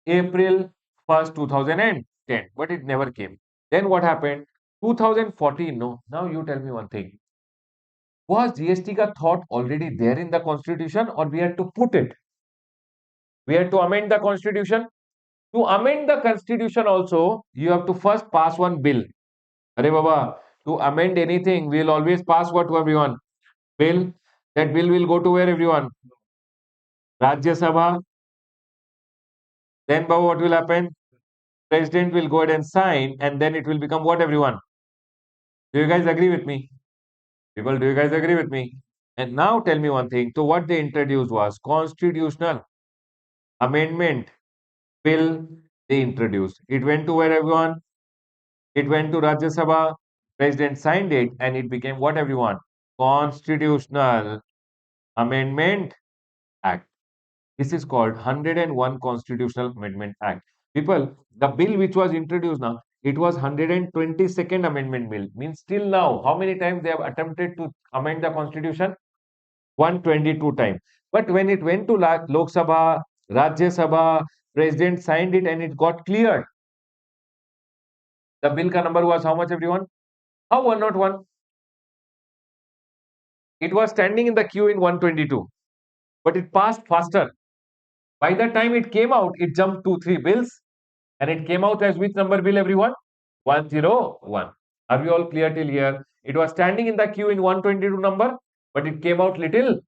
April 1st, 2010. But it never came. Then what happened? 2014, no. Now you tell me one thing. Was GST ka thought already there in the constitution or we had to put it? We had to amend the constitution. To amend the constitution also, you have to first pass one bill. Arey Baba, to amend anything, we'll always pass what to everyone? Bill. That bill will go to where, everyone? Rajya Sabha. Then Babu, what will happen? President will go ahead and sign, and then it will become what, everyone? Do you guys agree with me? People, do you guys agree with me? And now tell me one thing. So what they introduced was constitutional amendment bill they introduced. It went to where, everyone? It went to Rajya Sabha. President signed it, and it became what, everyone? Constitutional Amendment Act. This is called 101 Constitutional Amendment Act. People, the bill which was introduced now, it was 122nd Amendment Bill. Means till now, how many times they have attempted to amend the Constitution? 122 times. But when it went to Lok Sabha, Rajya Sabha, President signed it and it got cleared. The bill ka number was how much, everyone? How 101? It was standing in the queue in 122, but it passed faster. By the time it came out, it jumped 2, 3 bills and it came out as which number bill, everyone? 101. Are we all clear till here? It was standing in the queue in 122 number, but it came out little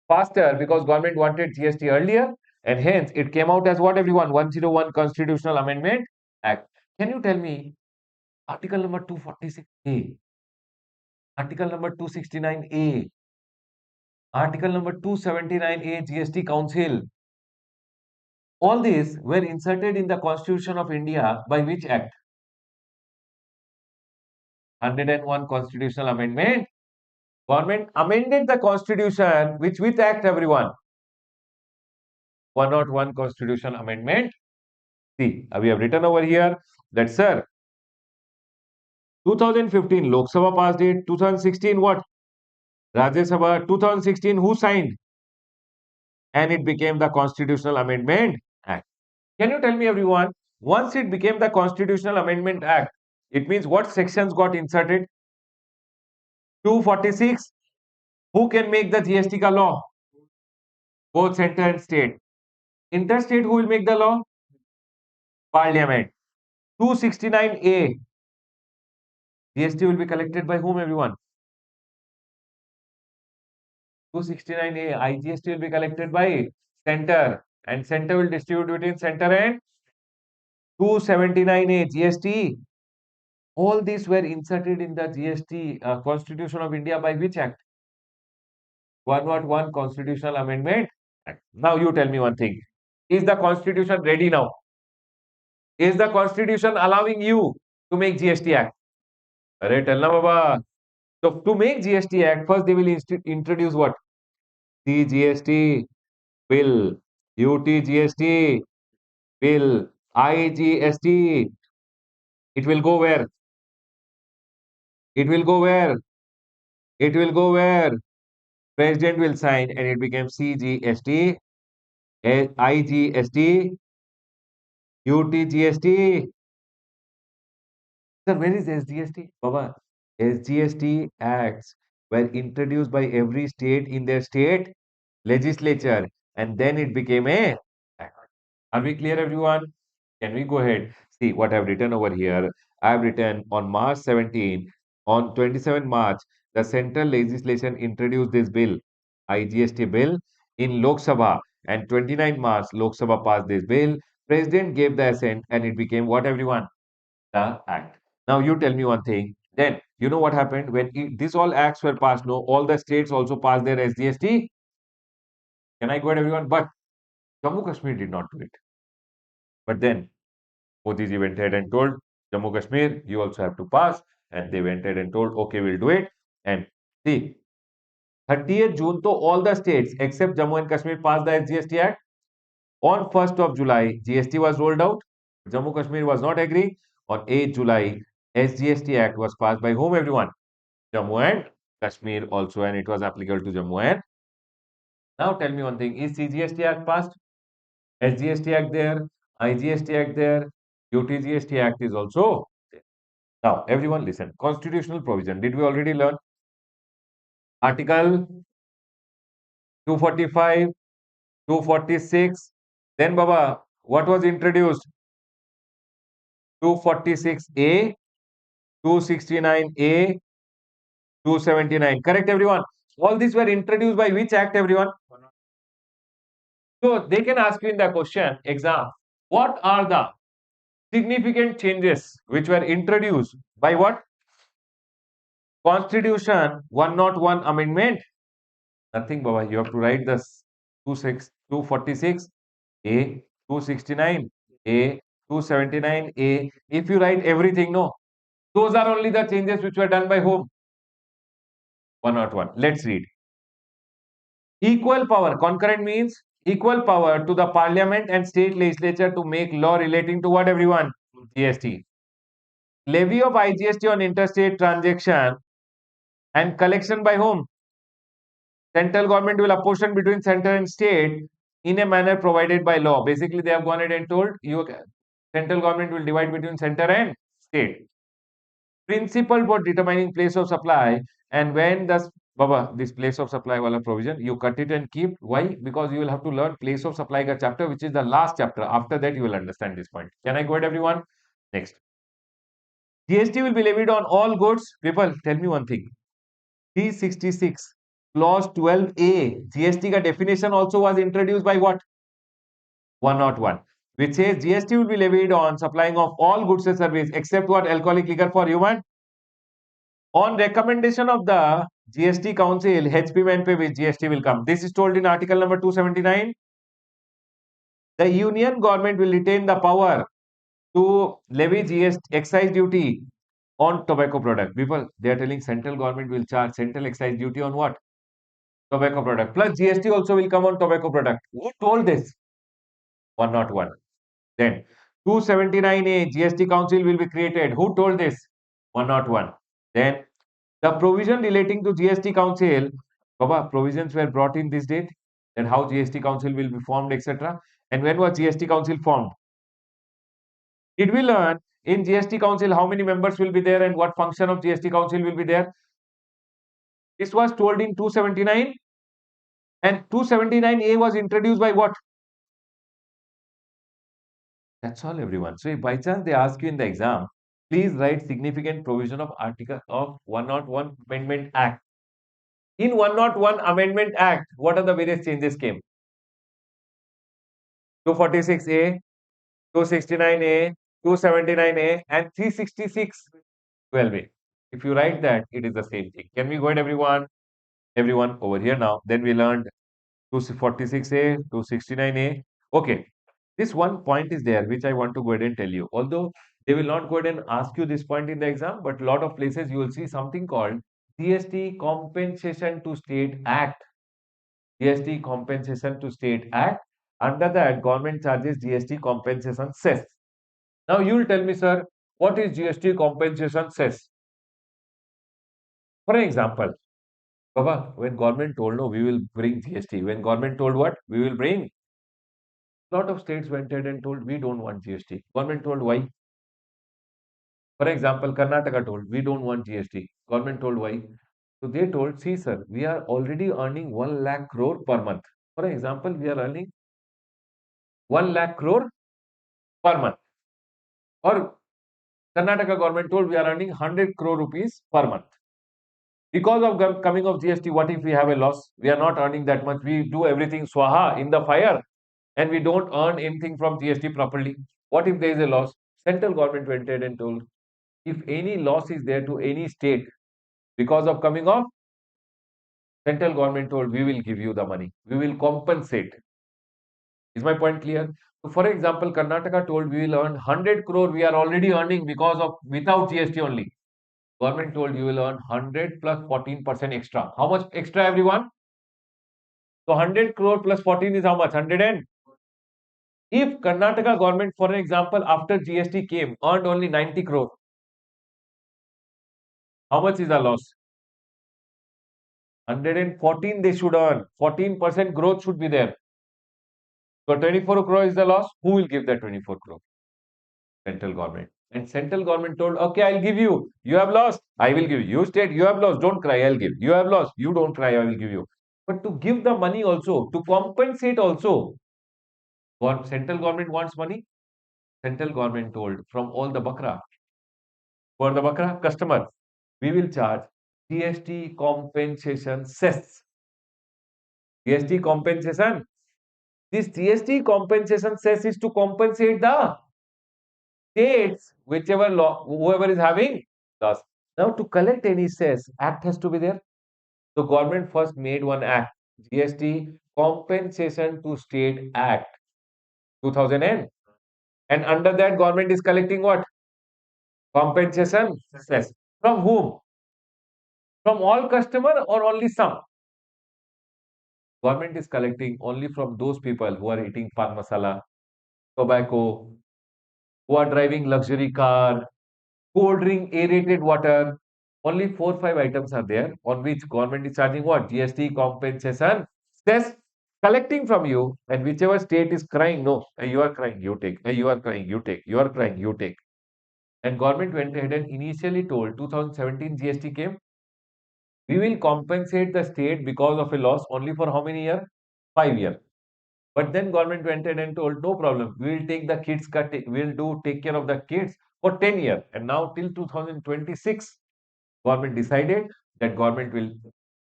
faster because government wanted GST earlier, and hence it came out as what, everyone? 101 Constitutional Amendment Act. Can you tell me article number 246A, article number 269A, article number 279A GST Council? All these were inserted in the Constitution of India by which act? 101 Constitutional Amendment. Government amended the Constitution, which act, everyone? 101 Constitutional Amendment. See, we have written over here that, sir, 2015 Lok Sabha passed it, 2016 what? Rajya Sabha, 2016 who signed? And it became the Constitutional Amendment Act. Can you tell me, everyone, once it became the Constitutional Amendment Act, it means what sections got inserted? 246. Who can make the GST ka law? Both center and state. Interstate, who will make the law? Parliament. 269A. GST will be collected by whom, everyone? 269A. IGST will be collected by center, and center will distribute between center and 279A GST. All these were inserted in the GST Constitution of India by which act? 101 Constitutional Amendment Act. Now you tell me one thing. Is the Constitution ready now? Is the Constitution allowing you to make GST Act? Arey, tell na baba. So to make GST Act, first they will introduce what? CGST bill, UTGST bill, IGST. It will go where? It will go where? It will go where? President will sign and it becomes CGST, IGST, UTGST. Sir, where is SGST? Baba, SGST acts were introduced by every state in their state legislature, and then it became a act. Are we clear, everyone? Can we go ahead? See what I've written over here. I've written on March 17, on 27 March, the central legislation introduced this bill, IGST bill, in Lok Sabha, and 29 March, Lok Sabha passed this bill. President gave the assent, and it became what, everyone? The act. Now you tell me one thing. Then you know what happened when these all acts were passed? No, all the states also passed their SGST. Can I go ahead, everyone? But Jammu Kashmir did not do it. But then Modi ji went ahead and told Jammu Kashmir, you also have to pass. And they went ahead and told, okay, we'll do it. And see, 30th June, to all the states except Jammu and Kashmir passed the SGST Act. On 1st of July, GST was rolled out. Jammu Kashmir was not agree. On 8th July, SGST Act was passed by whom, everyone? Jammu and Kashmir also, and it was applicable to Jammu and. Now tell me one thing, is CGST Act passed? SGST Act there, IGST Act there, UTGST Act is also there. Now, everyone listen. Constitutional provision. Did we already learn? Article 245, 246. Then, Baba, what was introduced? 246A, 269A, 279. Correct, everyone? All these were introduced by which act, everyone? So they can ask you in the question exam, what are the significant changes which were introduced by what? Constitution 101 amendment. Nothing, Baba. You have to write this 246 A, 269 A, 279 A. If you write everything, no. Those are only the changes which were done by whom? 101. Let's read. Equal power. Concurrent means equal power to the parliament and state legislature to make law relating to what, everyone? GST. Levy of IGST on interstate transaction and collection by whom? Central government will apportion between center and state in a manner provided by law. Basically, they have gone ahead and told you central government will divide between center and state. Principle for determining place of supply, and when the Baba, this place of supply wala provision, you cut it and keep. Why? Because you will have to learn place of supply ka chapter, which is the last chapter. After that, you will understand this point. Can I go ahead, everyone? Next. GST will be levied on all goods. People, tell me one thing. 366 clause 12A GST का definition also was introduced by what? 101, which says GST will be levied on supplying of all goods and services except what? Alcoholic liquor for human. On recommendation of the GST Council, HPMN पे which GST will come. This is told in article number 279. The union government will retain the power to levy GST excise duty on tobacco product. People, they are telling central government will charge central excise duty on what? Tobacco product. Plus GST also will come on tobacco product. Who told this? 101. Then 279A GST Council will be created. Who told this? 101. Then the provision relating to GST Council, Baba, provisions were brought in this date. Then how GST Council will be formed, etc. And when was GST Council formed? Did we learn in GST Council how many members will be there and what function of GST Council will be there? This was told in 279, and 279A was introduced by what? That's all, everyone. So if by chance they ask you in the exam, please write significant provision of Article of 101 Amendment Act. In 101 Amendment Act, what are the various changes came? 246A, 269A, 279A, and 366 12A. If you write that, it is the same thing. Can we go ahead, everyone? Everyone over here now. Then we learned 246A, 269A. Okay. This one point is there which I want to go ahead and tell you. Although they will not go ahead and ask you this point in the exam, but a lot of places you will see something called GST Compensation to State Act. GST Compensation to State Act. Under that, government charges GST compensation cess. Now you will tell me, sir, what is GST compensation cess? For example, Baba, when government told no, we will bring GST. When government told what? We will bring. Lot of states went ahead and told we don't want GST. Government told why? For example, Karnataka told we don't want GST. Government told why? So they told, see sir, we are already earning 1 lakh crore per month. For example, we are earning 1 lakh crore per month. Or Karnataka government told we are earning 100 crore rupees per month. Because of coming of GST, what if we have a loss? We are not earning that much. We do everything swaha in the fire and we don't earn anything from GST properly. What if there is a loss? Central government went ahead and told, if any loss is there to any state because of coming off, central government told we will give you the money. We will compensate. Is my point clear? So for example, Karnataka told we will earn 100 crore we are already earning because of without GST only. Government told you will earn 100 plus 14% extra. How much extra, everyone? So 100 crore plus 14 is how much? 100 and if Karnataka government, for example, after GST came, earned only 90 crore, how much is the loss? 114 they should earn. 14% growth should be there. So 24 crore is the loss. Who will give that 24 crore? Central government. And central government told, okay, I'll give you. You have lost. I will give you. You state, you have lost. Don't cry. I'll give. You have lost. You don't cry. I will give you. But to give the money also, to compensate also, what central government wants money? Central government told from all the bakra. For the bakra customer, we will charge GST compensation cess. GST compensation. This GST compensation cess is to compensate the states, whichever law, whoever is having loss. Now, to collect any cess, act has to be there. The government first made one act, GST Compensation to State Act 2000. And under that, government is collecting what? Compensation cess. From whom? From all customer or only some? Government is collecting only from those people who are eating pan masala, tobacco, who are driving luxury car, cold drink, aerated water. Only 4 5 items are there on which government is charging what? GST compensation cess, collecting from you, and whichever state is crying, no, you are crying, you take. You are crying, you take. You are crying, you take. And government went ahead and initially told 2017 GST came, we will compensate the state because of a loss only for how many years? 5 years. But then government went ahead and told, no problem, we will take the kids cut, we'll do take care of the kids for 10 years. And now till 2026, government decided that government will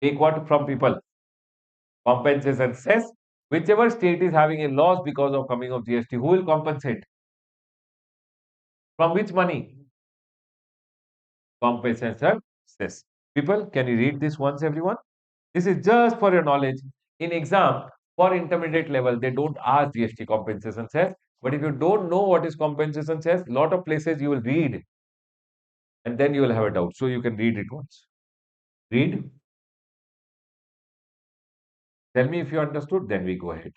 take what from people? Compensation cess. Whichever state is having a loss because of coming of GST, who will compensate? From which money? Compensation cess. People, can you read this once, everyone? This is just for your knowledge. In exam, for intermediate level, they don't ask GST compensation cess. But if you don't know what is compensation cess, lot of places you will read and then you will have a doubt. So you can read it once. Read. Tell me if you understood, then we go ahead.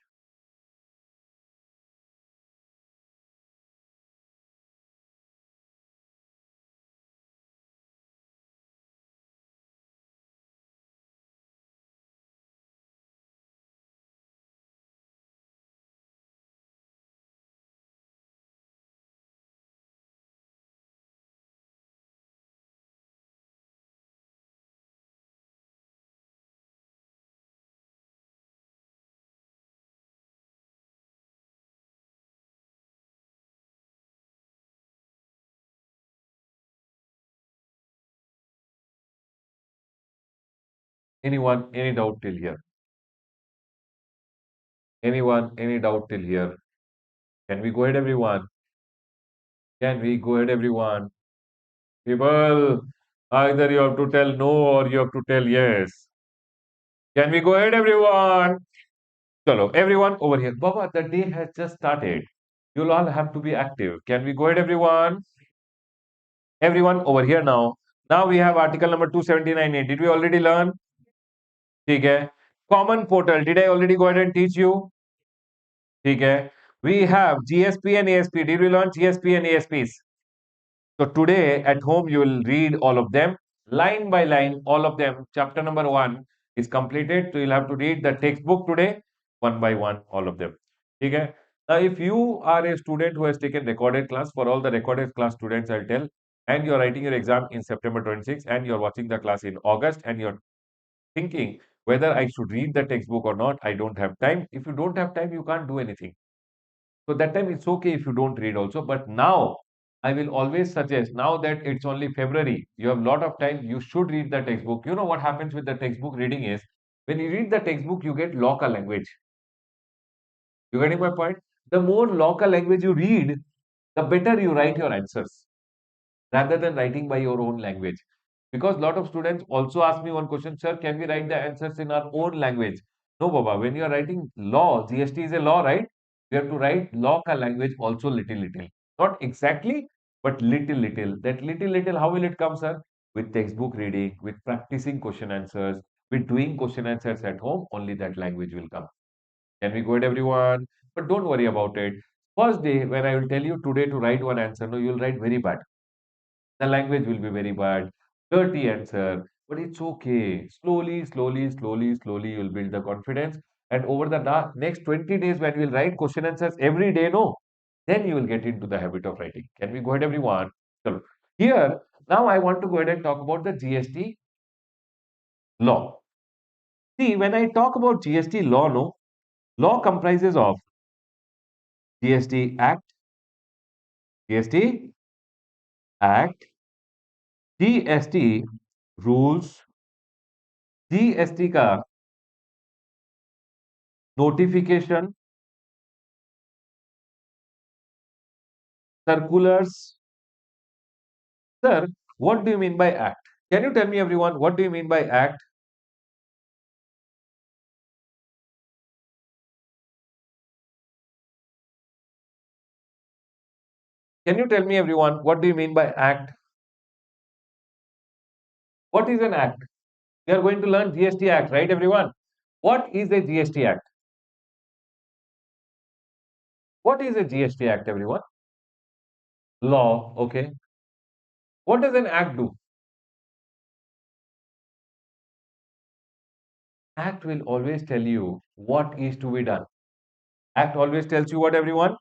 Anyone, any doubt till here? Anyone, any doubt till here? Can we go ahead, everyone? Can we go ahead, everyone? People, either you have to tell no or you have to tell yes. Can we go ahead, everyone? Chalo, everyone over here. Baba, the day has just started. You'll all have to be active. Can we go ahead, everyone? Everyone over here now. Now we have article number 279A. Did we already learn? ठीक है. Common portal. Did I already go ahead and teach you? ठीक है. We have GSP and ASP. Did we learn GSP and ASPs? So today at home you will read all of them line by line, all of them. Chapter number 1 is completed. So you'll have to read the textbook today one by one, all of them. Okay. Now, if you are a student who has taken recorded class, for all the recorded class students, I'll tell, and you're writing your exam in September 26 and you're watching the class in August and you're thinking whether I should read the textbook or not, I don't have time. If you don't have time, you can't do anything. So that time it's okay if you don't read also. But now I will always suggest, now that it's only February, you have a lot of time, you should read the textbook. You know what happens with the textbook reading is, when you read the textbook, you get local language. You getting my point? The more local language you read, the better you write your answers rather than writing by your own language. Because a lot of students also ask me one question, sir, can we write the answers in our own language? No, Baba, when you are writing law, GST is a law, right? You have to write local language also little, little. Not exactly, but little, little. That little, little, how will it come, sir? With textbook reading, with practicing question answers, with doing question answers at home, only that language will come. Can we go ahead, everyone? But don't worry about it. First day, when I will tell you today to write one answer, no, you'll write very bad. The language will be very bad, dirty answer, but it's okay. Slowly, slowly, slowly, slowly, you'll build the confidence. And over the next 20 days, when you'll write question answers every day, no, then you will get into the habit of writing. Can we go ahead, everyone? So here, now I want to go ahead and talk about the GST law. See, when I talk about GST law, no, law comprises of GST Act, GST Act, GST rules, GST का notification, circulars. Sir, what do you mean by act? Can you tell me, everyone, what do you mean by act? Can you tell me, everyone, what do you mean by act? What is an act? We are going to learn GST Act, right, everyone? What is a GST Act? What is a GST Act, everyone? Law, okay. What does an act do? Act will always tell you what is to be done. Act always tells you what, everyone?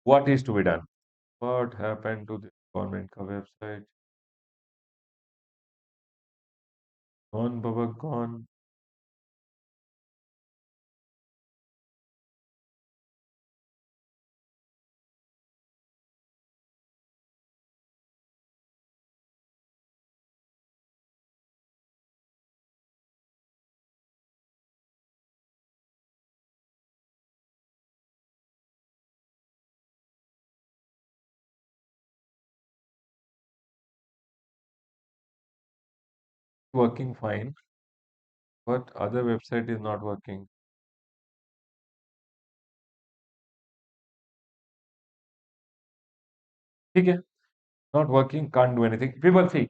What is to be done. What happened to the government ka website? Gone, Baba, gone. Working fine, but other website is not working. ठीक है, not working, can't do anything. People see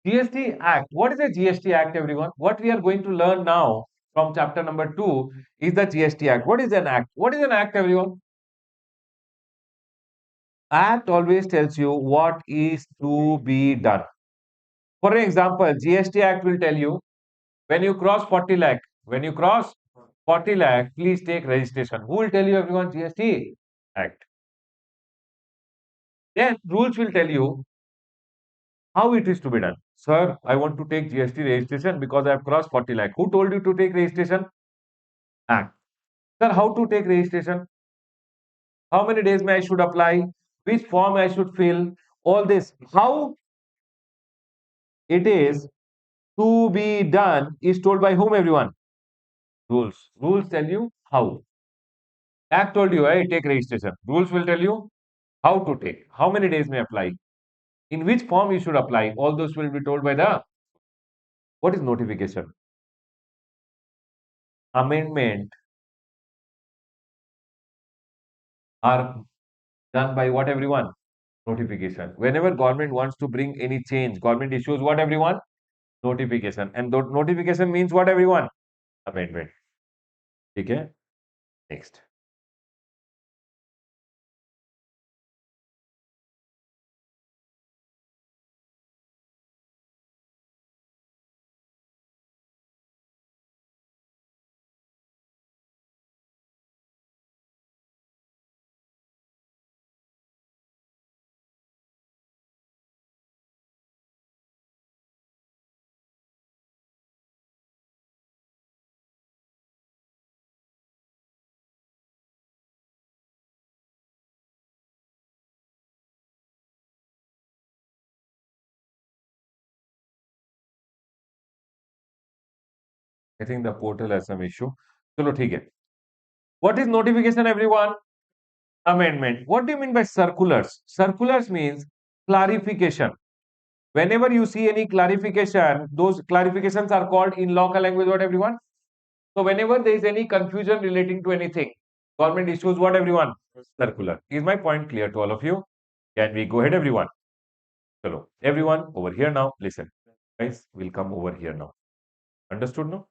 GST Act. What is a GST Act, everyone? What we are going to learn now from chapter number 2 is the GST Act. What is an act? What is an act, everyone? Act always tells you what is to be done. For example, GST Act will tell you when you cross 40 lakh, when you cross 40 lakh, please take registration. Who will tell you, everyone? GST Act. Then rules will tell you how it is to be done. Sir, I want to take GST registration because I have crossed 40 lakh. Who told you to take registration? Act. Sir, how to take registration? How many days may I should apply? Which form I should fill? All this. How it is to be done is told by whom, everyone? Rules. Rules tell you how. Act told you, hey, take registration. Rules will tell you how to take. How many days may apply? In which form you should apply? All those will be told by the. What is notification? Amendment are done by what, everyone? Notification. Whenever government wants to bring any change, government issues what, everyone? Notification. And notification means what, everyone? Amendment. ठीक है, next. I think the portal has some issue. चलो ठीक है. What is notification, everyone? Amendment. What do you mean by circulars? Circulars means clarification. Whenever you see any clarification, those clarifications are called in local language what, everyone? So whenever there is any confusion relating to anything, government issues what, everyone? Circular. Is my point clear to all of you? Can we go ahead, everyone? Chalo. Everyone over here now. Listen. Guys, we'll come over here now. Understood now?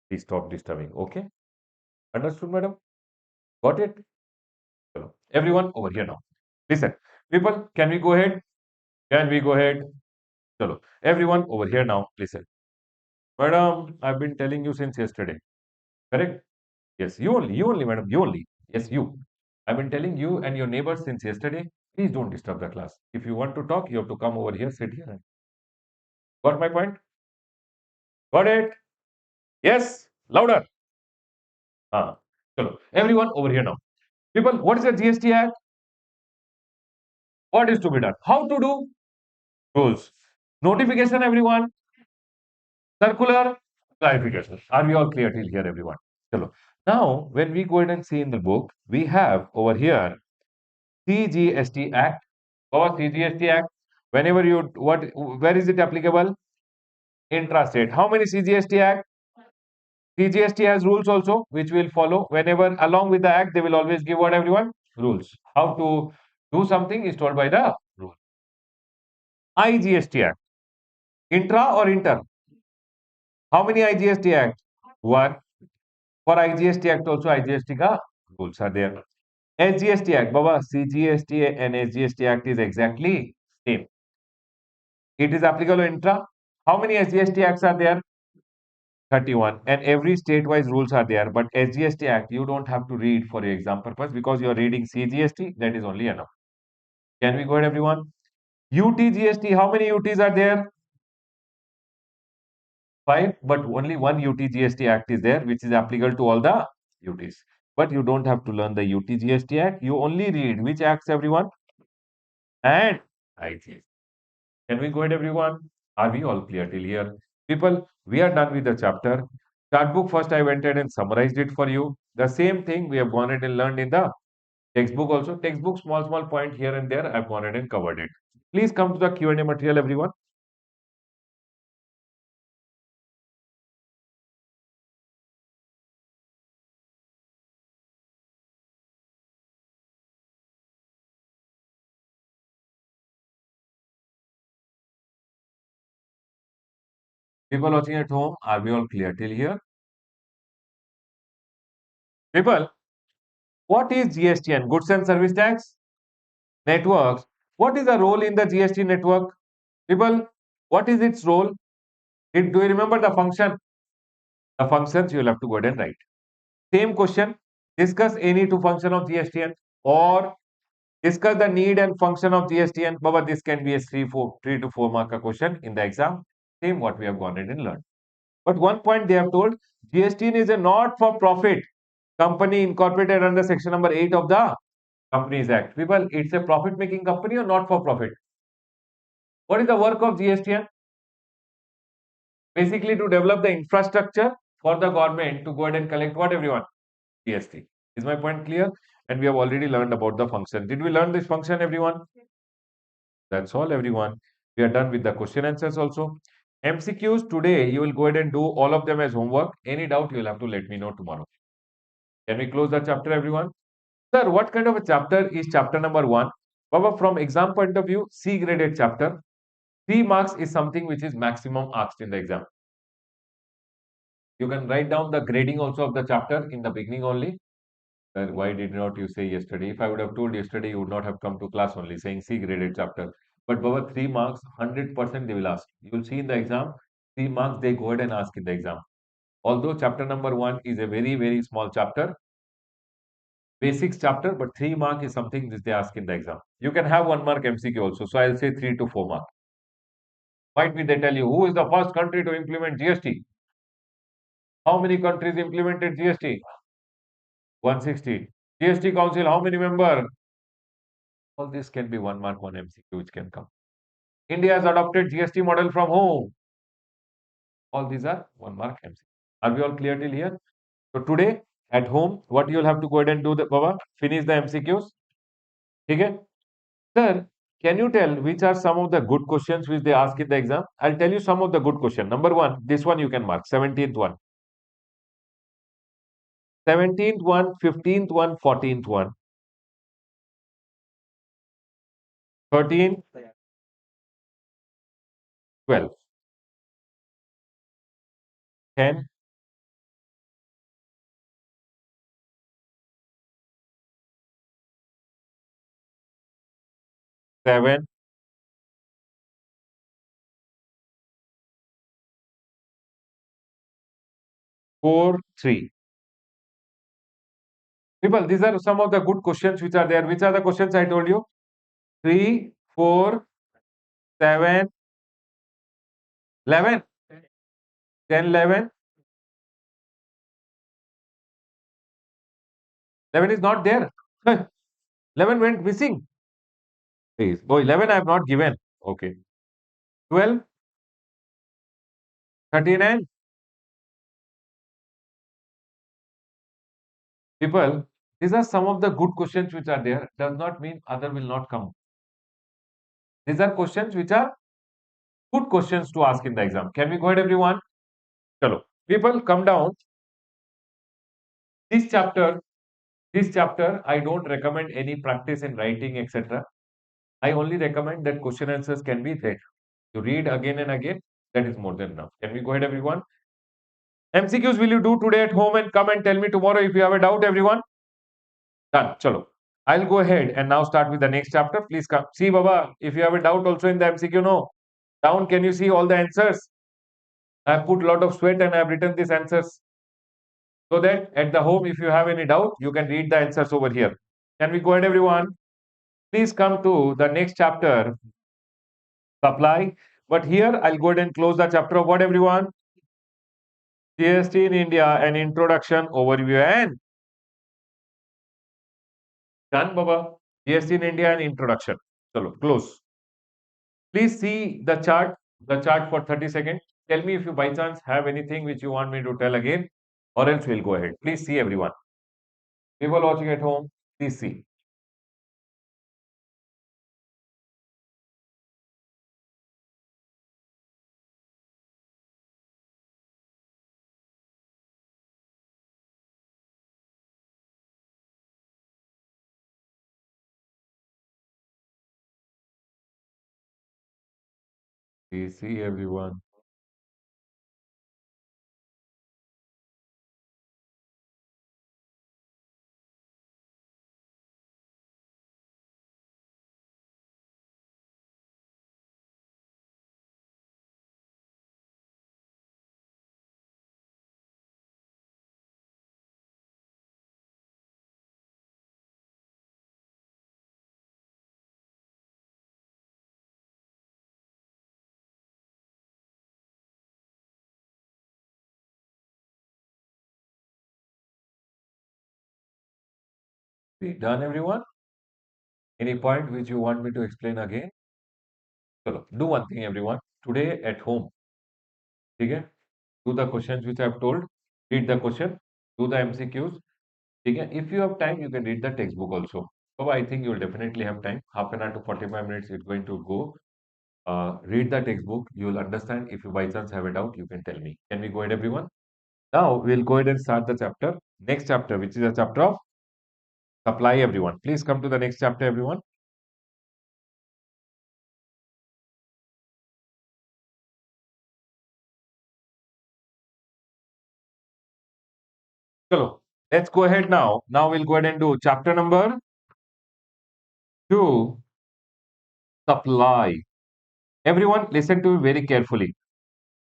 Please stop disturbing. Okay? Understood, madam? Got it? Chalo. Everyone over here now. Listen. People, can we go ahead? Can we go ahead? Chalo. Everyone over here now. Listen. Madam, I've been telling you since yesterday. Correct? Yes, you only, madam, you only. Yes, you. I've been telling you and your neighbors since yesterday. Please don't disturb the class. If you want to talk, you have to come over here, sit here. Got my point? Got it? Yes? Louder. Chalo. Everyone over here now. People, what is the GST Act? What is to be done? How to do? Rules. Notification, everyone. Circular. Clarification. Are we all clear till here, everyone? Chalo. Now, when we go ahead and see in the book, we have over here CGST Act or CGST Act. Whenever you where is it applicable? Intrastate. How many CGST Act? CGST has rules also, which will follow. Whenever along with the act, they will always give what everyone rules. How to do something is told by the rule. IGST Act. Intra or inter? How many IGST Act? One. For IGST Act also IGST ka rules are there. SGST Act, Baba, CGST and SGST Act is exactly same. It is applicable intra. How many SGST Acts are there? 31. And every state-wise rules are there. But SGST Act, you don't have to read for your exam purpose because you are reading CGST. That is only enough. Can we go ahead, everyone? UTGST, how many UTs are there? Five, but only one UTGST Act is there, which is applicable to all the UTs. But you don't have to learn the UTGST Act. You only read which acts, everyone? And IGST. Can we go ahead, everyone? Are we all clear till here? People, we are done with the chapter. Chart book first, I went ahead and summarized it for you. The same thing we have gone ahead and learned in the textbook also. Textbook, small point here and there, I've gone ahead and covered it. Please come to the Q&A material, everyone. People watching at home, are we all clear till here? People, what is GST and goods and service tax? Networks. What is the role in the GST network? People, what is its role? Do you remember the function? The functions you will have to go ahead and write. Same question. Discuss any two function of GSTN or discuss the need and function of GSTN. Baba, this can be a 3 to 4 mark question in the exam. Same what we have gone ahead and learned. But one point they have told GSTN is a not for profit company incorporated under section number 8 of the Companies Act. People, it's a profit making company or not for profit? What is the work of GSTN? Basically to develop the infrastructure for the government to go ahead and collect what everyone? GST. Is my point clear? And we have already learned about the function. Did we learn this function, everyone? That's all, everyone. We are done with the question answers also. MCQs today, you will go ahead and do all of them as homework. Any doubt, you will have to let me know tomorrow. Can we close the chapter, everyone? Sir, what kind of a chapter is chapter number 1? Baba, from exam point of view, C graded chapter. 3 marks is something which is maximum asked in the exam. You can write down the grading also of the chapter in the beginning only. Why did not you say yesterday? If I would have told yesterday, you would not have come to class only saying C graded chapter. But Baba, 3 marks, 100% they will ask. You will see in the exam, 3 marks they go ahead and ask in the exam. Although chapter number 1 is a very small chapter, basics chapter, but 3 mark is something that they ask in the exam. You can have 1 mark MCQ also. So I'll say 3 to 4 mark. Might be they tell you who is the first country to implement GST? How many countries implemented GST? 160. GST Council, how many member? All this can be 1 mark, 1 MCQ which can come. India has adopted GST model from whom? All these are 1 mark MCQ. Are we all clear till here? So today at home, what you'll have to go ahead and do, Baba? Finish the MCQs. Okay? Sir, can you tell which are some of the good questions which they ask in the exam? I'll tell you some of the good question. Number 1, this one you can mark, 17th one. 17th one, 15th one, 14th one. 13, 12, 10, 7, 4, 3. People, these are some of the good questions which are there. Which are the questions I told you? 3, 4, 7, 11, 10, 11. 11 is not there. 11 went missing. Please. Oh, 11 I have not given. Okay. 12, 13 and People, these are some of the good questions which are there. Does not mean other will not come. These are questions which are good questions to ask in the exam. Can we go ahead, everyone? Chalo. People, come down. This chapter, this chapter, I don't recommend any practice in writing, etc. I only recommend that question answers can be there. You read again and again. That is more than enough. Can we go ahead, everyone? MCQs will you do today at home and come and tell me tomorrow if you have a doubt, everyone? Done. Chalo. I'll go ahead and now start with the next chapter. Please come. See, Baba, if you have a doubt also in the MCQ, no. Down, can you see all the answers? I have put a lot of sweat and I have written these answers so that at the home, if you have any doubt, you can read the answers over here. Can we go ahead, everyone? Please come to the next chapter, supply. But here, I'll go ahead and close the chapter of what, everyone? GST in India, an introduction, overview, and done, Baba. GST in India, an introduction. Chalo, close. Please see the chart for 30 seconds. Tell me if you by chance have anything which you want me to tell again, or else we'll go ahead. Please see, everyone. People watching at home, please see. Please see, everyone. See, done, everyone? Any point which you want me to explain again? Chalo, do one thing, everyone. Today at home, okay? Do the questions which I have told. Read the question. Do the MCQs. Okay? If you have time, you can read the textbook also. So I think you will definitely have time. Half an hour to 45 minutes it's going to go. Read the textbook. You will understand. If you by chance have a doubt, you can tell me. Can we go ahead, everyone? Now we'll go ahead and start the chapter. Next chapter, which is a chapter of supply, everyone. Please come to the next chapter, everyone. Chalo, let's go ahead now. Now we'll go ahead and do chapter number 2, supply. Everyone, listen to me very carefully.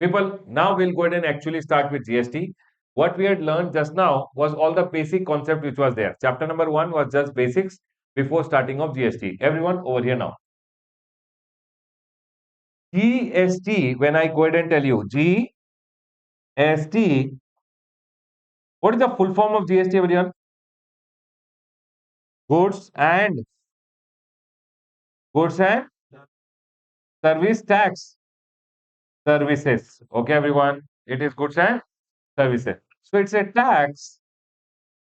People, now we'll go ahead and actually start with GST. What we had learned just now was all the basic concept which was there. Chapter number 1 was just basics before starting of GST. Everyone over here now. GST, when I go ahead and tell you GST, what is the full form of GST, everyone? Goods and goods and service tax services. Okay, everyone. It is goods and services. So it's a tax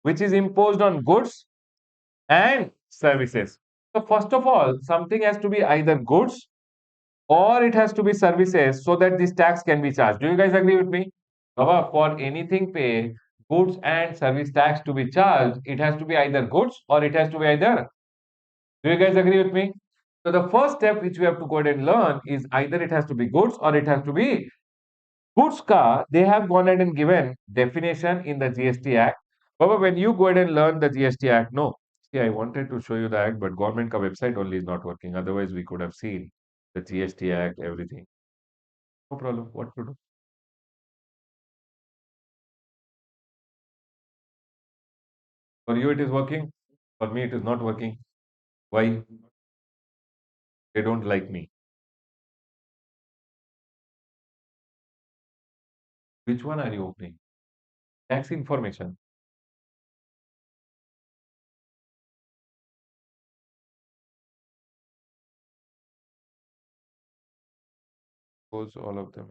which is imposed on goods and services. So first of all, something has to be either goods or it has to be services so that this tax can be charged. Do you guys agree with me? Baba, for anything pay goods and service tax to be charged, it has to be either goods or it has to be either. Do you guys agree with me? So the first step which we have to go ahead and learn is either it has to be goods or it has to be goods ka. They have gone ahead and given definition in the GST Act. Baba, when you go ahead and learn the GST Act, no. See, I wanted to show you the act, but government ka website only is not working. Otherwise, we could have seen the GST Act, everything. No problem. What to do? For you, it is working. For me, it is not working. Why? They don't like me. Which one are you opening? Tax information. Close all of them.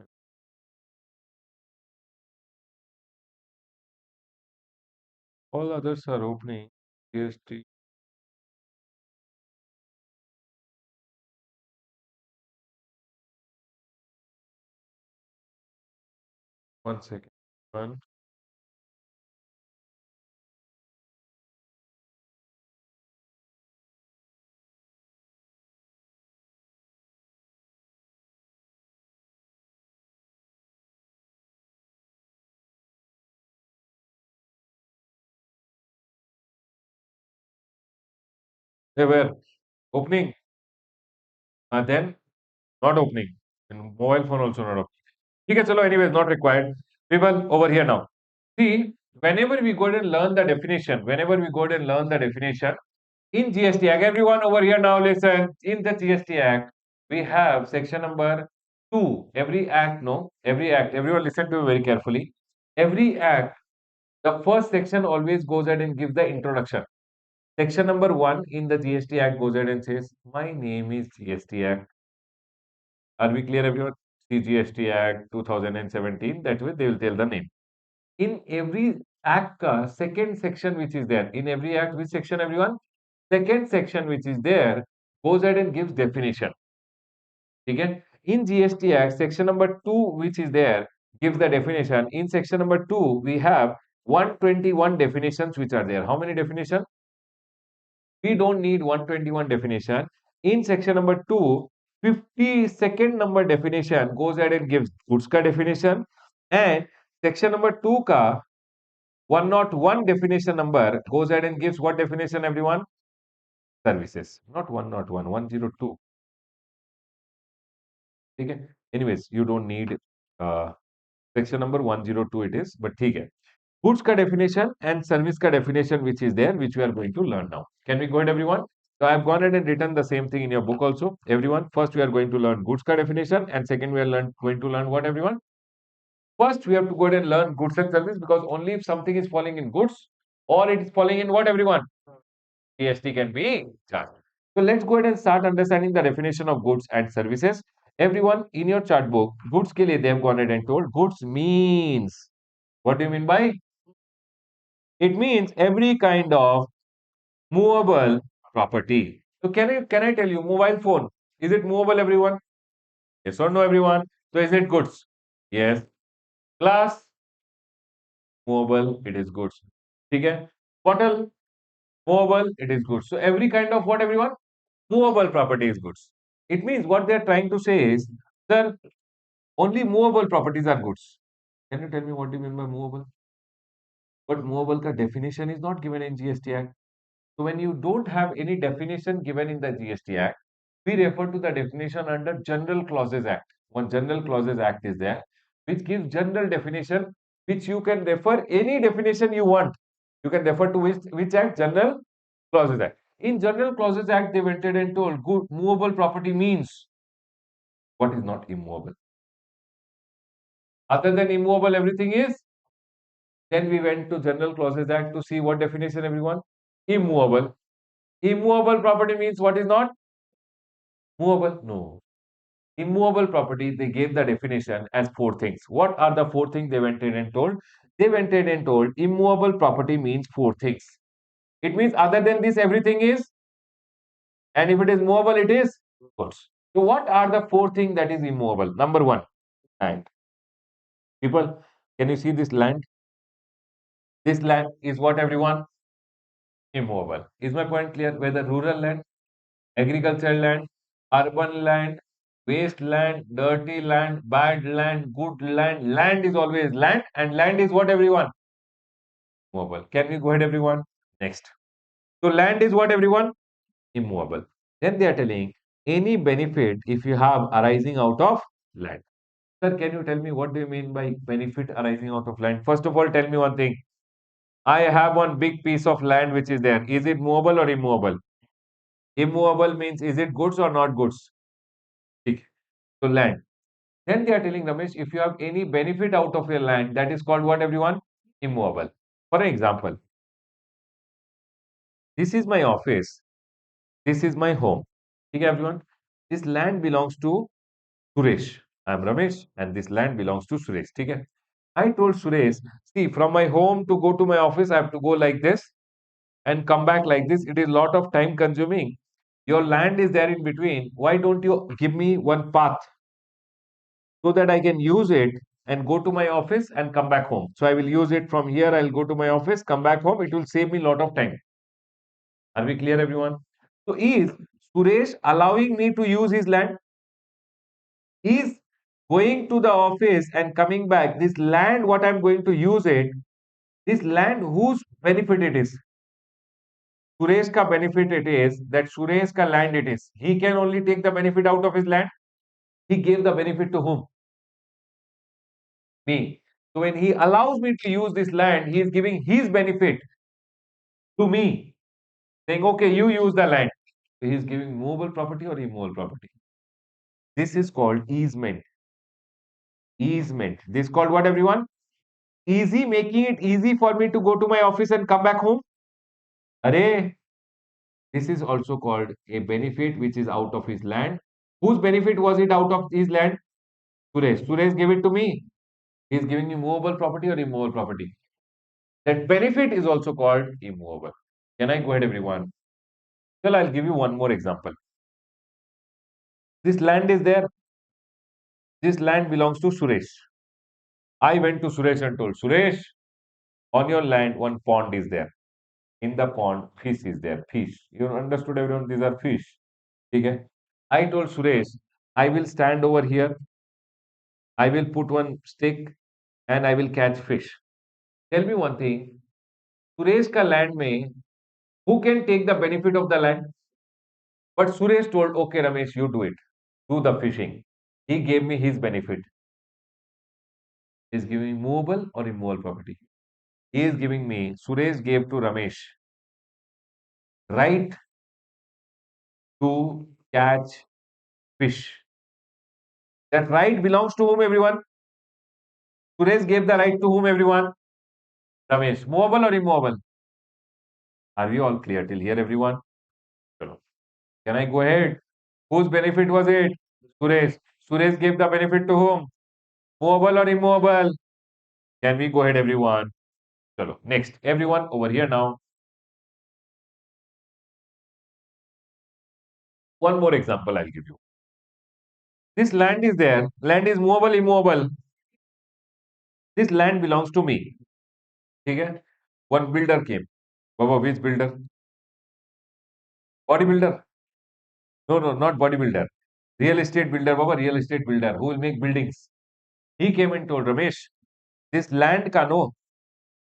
All others are opening. GST. One second. One. They were opening. Then not opening. And mobile phone also not opening. Okay, chalo, anyways, not required. People over here now. See, whenever we go and learn the definition, whenever we go and learn the definition in GST Act, everyone over here now listen. In the GST Act, we have section number 2. Every act, no, every act. Everyone listen to me very carefully. Every act, the first section always goes ahead and gives the introduction. Section number 1 in the GST Act goes ahead and says, "My name is GST Act." Are we clear, everyone? See GST Act 2017. That way they will tell the name. In every act ka second section which is there, in every act, which section, everyone? Second section which is there goes ahead and gives definition. Okay? In GST Act, section number 2 which is there gives the definition. In section number 2, we have 121 definitions which are there. How many definitions? We don't need 121 definition. In section number 2, 52nd number definition goes ahead and gives goods ka definition, and section number 2 ka 101 definition number goes ahead and gives what definition, everyone? Services. Not 101, 102. Okay? Anyways, you don't need uh, section number 102 it is, but ठीक है. Goods ka definition and service ka definition which is there, which we are going to learn now. Can we go ahead, everyone? So I have gone ahead and written the same thing in your book also. Everyone, first we are going to learn goods ka definition, and second we are going to learn what, everyone? First we have to go ahead and learn goods and service, because only if something is falling in goods or it is falling in what, everyone? GST can be charged. So let's go ahead and start understanding the definition of goods and services. Everyone, in your chart book, goods ke liye they have gone ahead and told goods means. What do you mean by? It means every kind of movable property. So can I tell you, mobile phone, is it movable, everyone? Yes or no, everyone? So is it goods? Yes. Glass, movable, it is goods. Okay. Bottle, movable, it is goods. So every kind of what, everyone? Movable property is goods. It means what they are trying to say is, sir, only movable properties are goods. Can you tell me what do you mean by movable? But movable ka definition is not given in GST Act. So when you don't have any definition given in the GST Act, we refer to the definition under General Clauses Act. One General Clauses Act is there, which gives general definition, which you can refer any definition you want. You can refer to which act? General Clauses Act. In General Clauses Act, they went and told good movable property means what is not immovable. Other than immovable, everything is. Then we went to General Clauses Act to see what definition, everyone? Immovable. Immovable property means what is not movable? No. Immovable property, they gave the definition as four things. What are the four things they went in and told? They went in and told immovable property means four things. It means other than this, everything is, and if it is movable, it is goods. So, what are the four things that is immovable? Number one, land. People, can you see this land? This land is what, everyone? Immovable. Is my point clear? Whether rural land, agricultural land, urban land, wasteland, dirty land, bad land, good land. Land is always land, and land is what, everyone? Movable. Can we go ahead, everyone? Next. So land is what, everyone? Immovable. Then they are telling any benefit if you have arising out of land. Sir, can you tell me what do you mean by benefit arising out of land? First of all, tell me one thing. I have one big piece of land which is there. Is it movable or immovable? Immovable means is it goods or not goods? Okay. So land. Then they are telling Ramesh, if you have any benefit out of your land, that is called what, everyone? Immovable. For example, this is my office. This is my home. Okay, everyone. This land belongs to Suresh. I am Ramesh, and this land belongs to Suresh. Okay. I told Suresh, see, from my home to go to my office, I have to go like this and come back like this. It is a lot of time consuming. Your land is there in between. Why don't you give me one path so that I can use it and go to my office and come back home? So I will use it from here. I'll go to my office, come back home. It will save me a lot of time. Are we clear, everyone? So is Suresh allowing me to use his land? He's going to the office and coming back. This land, what I'm going to use it, this land, whose benefit it is? Suresh ka benefit it is that Suresh ka land it is. He can only take the benefit out of his land. He gave the benefit to whom? Me. So when he allows me to use this land, he is giving his benefit to me, saying, okay, you use the land. So he is giving movable property or immovable property. This is called easement. Easement. This is called what, everyone? Easy, making it easy for me to go to my office and come back home. Array, this is also called a benefit which is out of his land. Whose benefit was it out of his land? Suresh. Suresh gave it to me. He is giving me movable property or immovable property. That benefit is also called immovable. Can I go ahead, everyone? Well, I'll give you one more example. This land is there. This land belongs to Suresh. I went to Suresh and told Suresh, on your land, one pond is there. In the pond, fish is there. Fish. You understood, everyone? These are fish. Okay. I told Suresh, I will stand over here. I will put one stick and I will catch fish. Tell me one thing. Suresh ka land mein, who can take the benefit of the land? But Suresh told, okay, Ramesh, you do it. Do the fishing. He gave me his benefit. He is giving me movable or immovable property. He is giving me, Suresh gave to Ramesh, right to catch fish. That right belongs to whom, everyone? Suresh gave the right to whom, everyone? Ramesh. Movable or immovable? Are we all clear till here, everyone? Chalo. Can I go ahead? Whose benefit was it? Suresh. Suresh gave the benefit to whom? Movable or immovable? Can we go ahead, everyone? Chalo. Next, everyone over here now. One more example I'll give you. This land is there. Land is movable, immovable. This land belongs to me. Okay? One builder came. Baba, which builder? Bodybuilder? No, no, not bodybuilder. Real estate builder, Baba, real estate builder who will make buildings. He came and told Ramesh, this land ka no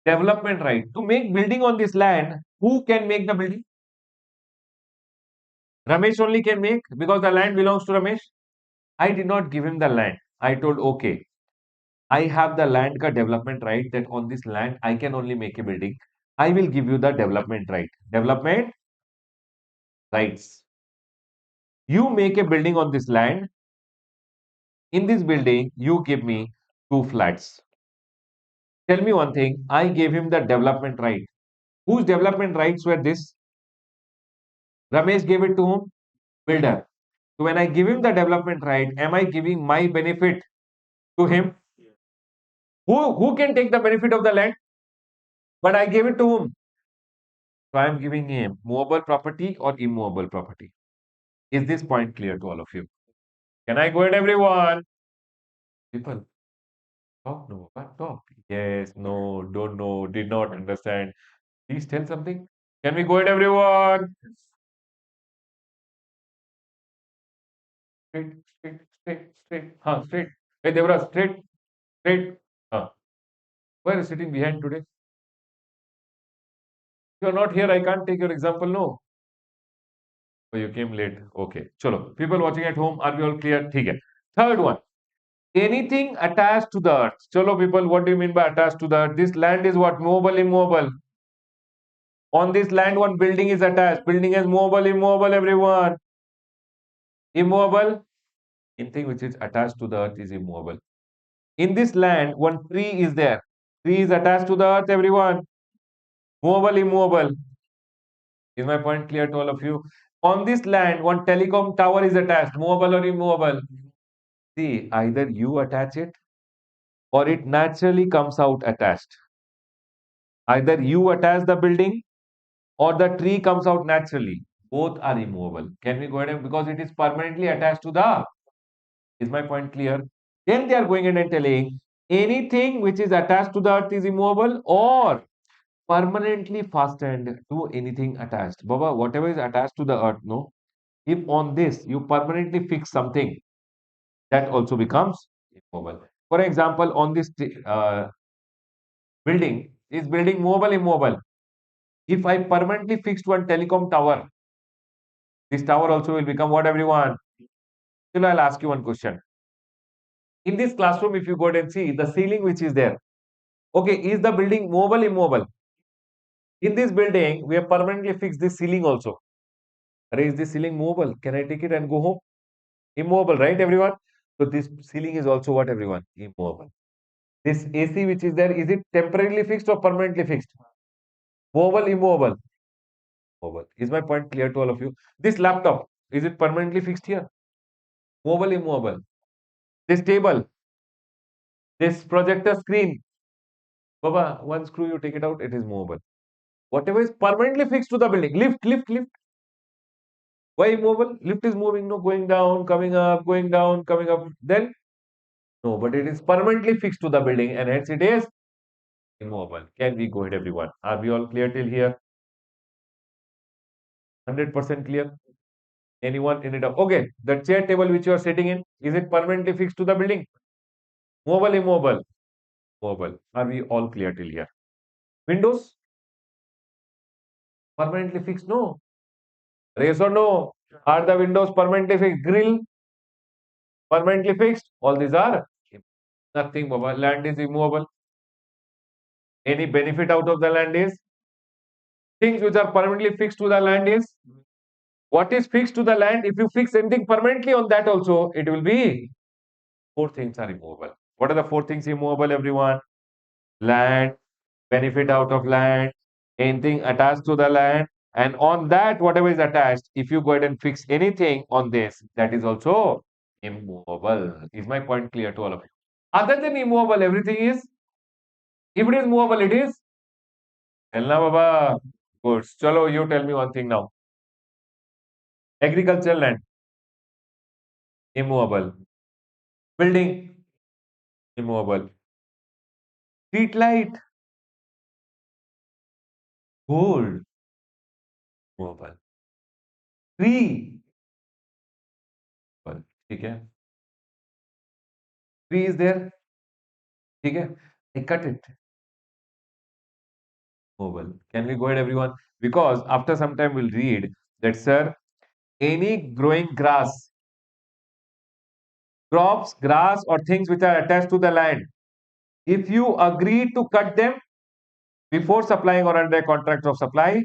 development right. To make building on this land, who can make the building? Ramesh only can make because the land belongs to Ramesh. I did not give him the land. I told, okay, I have the land ka development right that on this land I can only make a building. I will give you the development right. Development rights. You make a building on this land. In this building, you give me two flats. Tell me one thing. I gave him the development right. Whose development rights were this? Ramesh gave it to whom? Builder. So when I give him the development right, am I giving my benefit to him? Who can take the benefit of the land? But I gave it to whom? So I am giving him movable property or immovable property. Is this point clear to all of you? Can I go ahead, everyone? People, talk, no, but talk. Yes, no, don't know, did not understand. Please tell something. Can we go ahead, everyone? Straight, straight, straight, straight. Huh, straight. Hey, Devra, straight, straight. Huh. Where is sitting behind today? You are not here. I can't take your example. No. Oh, you came late. Okay. Chalo. People watching at home, are we all clear? ठीक है. Third one. Anything attached to the earth. Chalo, people, what do you mean by attached to the earth? This land is what? Movable, immovable. On this land, one building is attached. Building is movable, immovable, everyone. Immovable. Anything which is attached to the earth is immovable. In this land, one tree is there. Tree is attached to the earth, everyone. Movable, immovable. Is my point clear to all of you? On this land, one telecom tower is attached. Movable or immovable? See, either you attach it or it naturally comes out attached. Either you attach the building or the tree comes out naturally. Both are immovable. Can we go ahead and because it is permanently attached to the, is my point clear? Then they are going in and telling anything which is attached to the earth is immovable or permanently fastened to anything attached. Baba, whatever is attached to the earth, no? If on this you permanently fix something, that also becomes immovable. For example, on this building, is building movable, immobile? If I permanently fixed one telecom tower, this tower also will become what everyone? Still, I'll ask you one question. In this classroom, if you go and see the ceiling which is there, okay, is the building movable, immobile? In this building, we have permanently fixed this ceiling also. Array, is this ceiling movable? Can I take it and go home? Immobile, right, everyone? So this ceiling is also what everyone? Immobile. This AC which is there, is it temporarily fixed or permanently fixed? Movable, immobile? Movable. Is my point clear to all of you? This laptop, is it permanently fixed here? Movable, immobile? This table, this projector screen, Baba, one screw you take it out, it is movable. Whatever is permanently fixed to the building, lift. Why immobile? Lift is moving, no, going down, coming up, going down, coming up. Then, no, but it is permanently fixed to the building and hence it is immobile. Can we go ahead, everyone? Are we all clear till here? 100% clear? Anyone in it? Okay, the chair table which you are sitting in, is it permanently fixed to the building? Mobile, immobile? Mobile. Are we all clear till here? Windows? Permanently fixed? No. Yes or no? Are the windows permanently fixed? Grill? Permanently fixed? All these are nothing, Baba. Land is immovable. Any benefit out of the land is things which are permanently fixed to the land is what is fixed to the land. If you fix anything permanently on that also, it will be four things are immovable. What are the four things immovable, everyone? Land, benefit out of land, anything attached to the land, and on that, whatever is attached, if you go ahead and fix anything on this, that is also immovable. Is my point clear to all of you? Other than immovable, everything is, if it is movable, it is. Hello, Baba. Good. Chalo, you tell me one thing now. Agricultural land, immovable. Building, immovable. Street light, gold, immovable. Tree, immovable. ठीक है? Tree is there, ठीक है? I cut it, immovable. Can we go ahead, everyone? Because after some time we'll read that, sir, any growing grass, crops, grass, or things which are attached to the land, if you agree to cut them before supplying or under a contract of supply,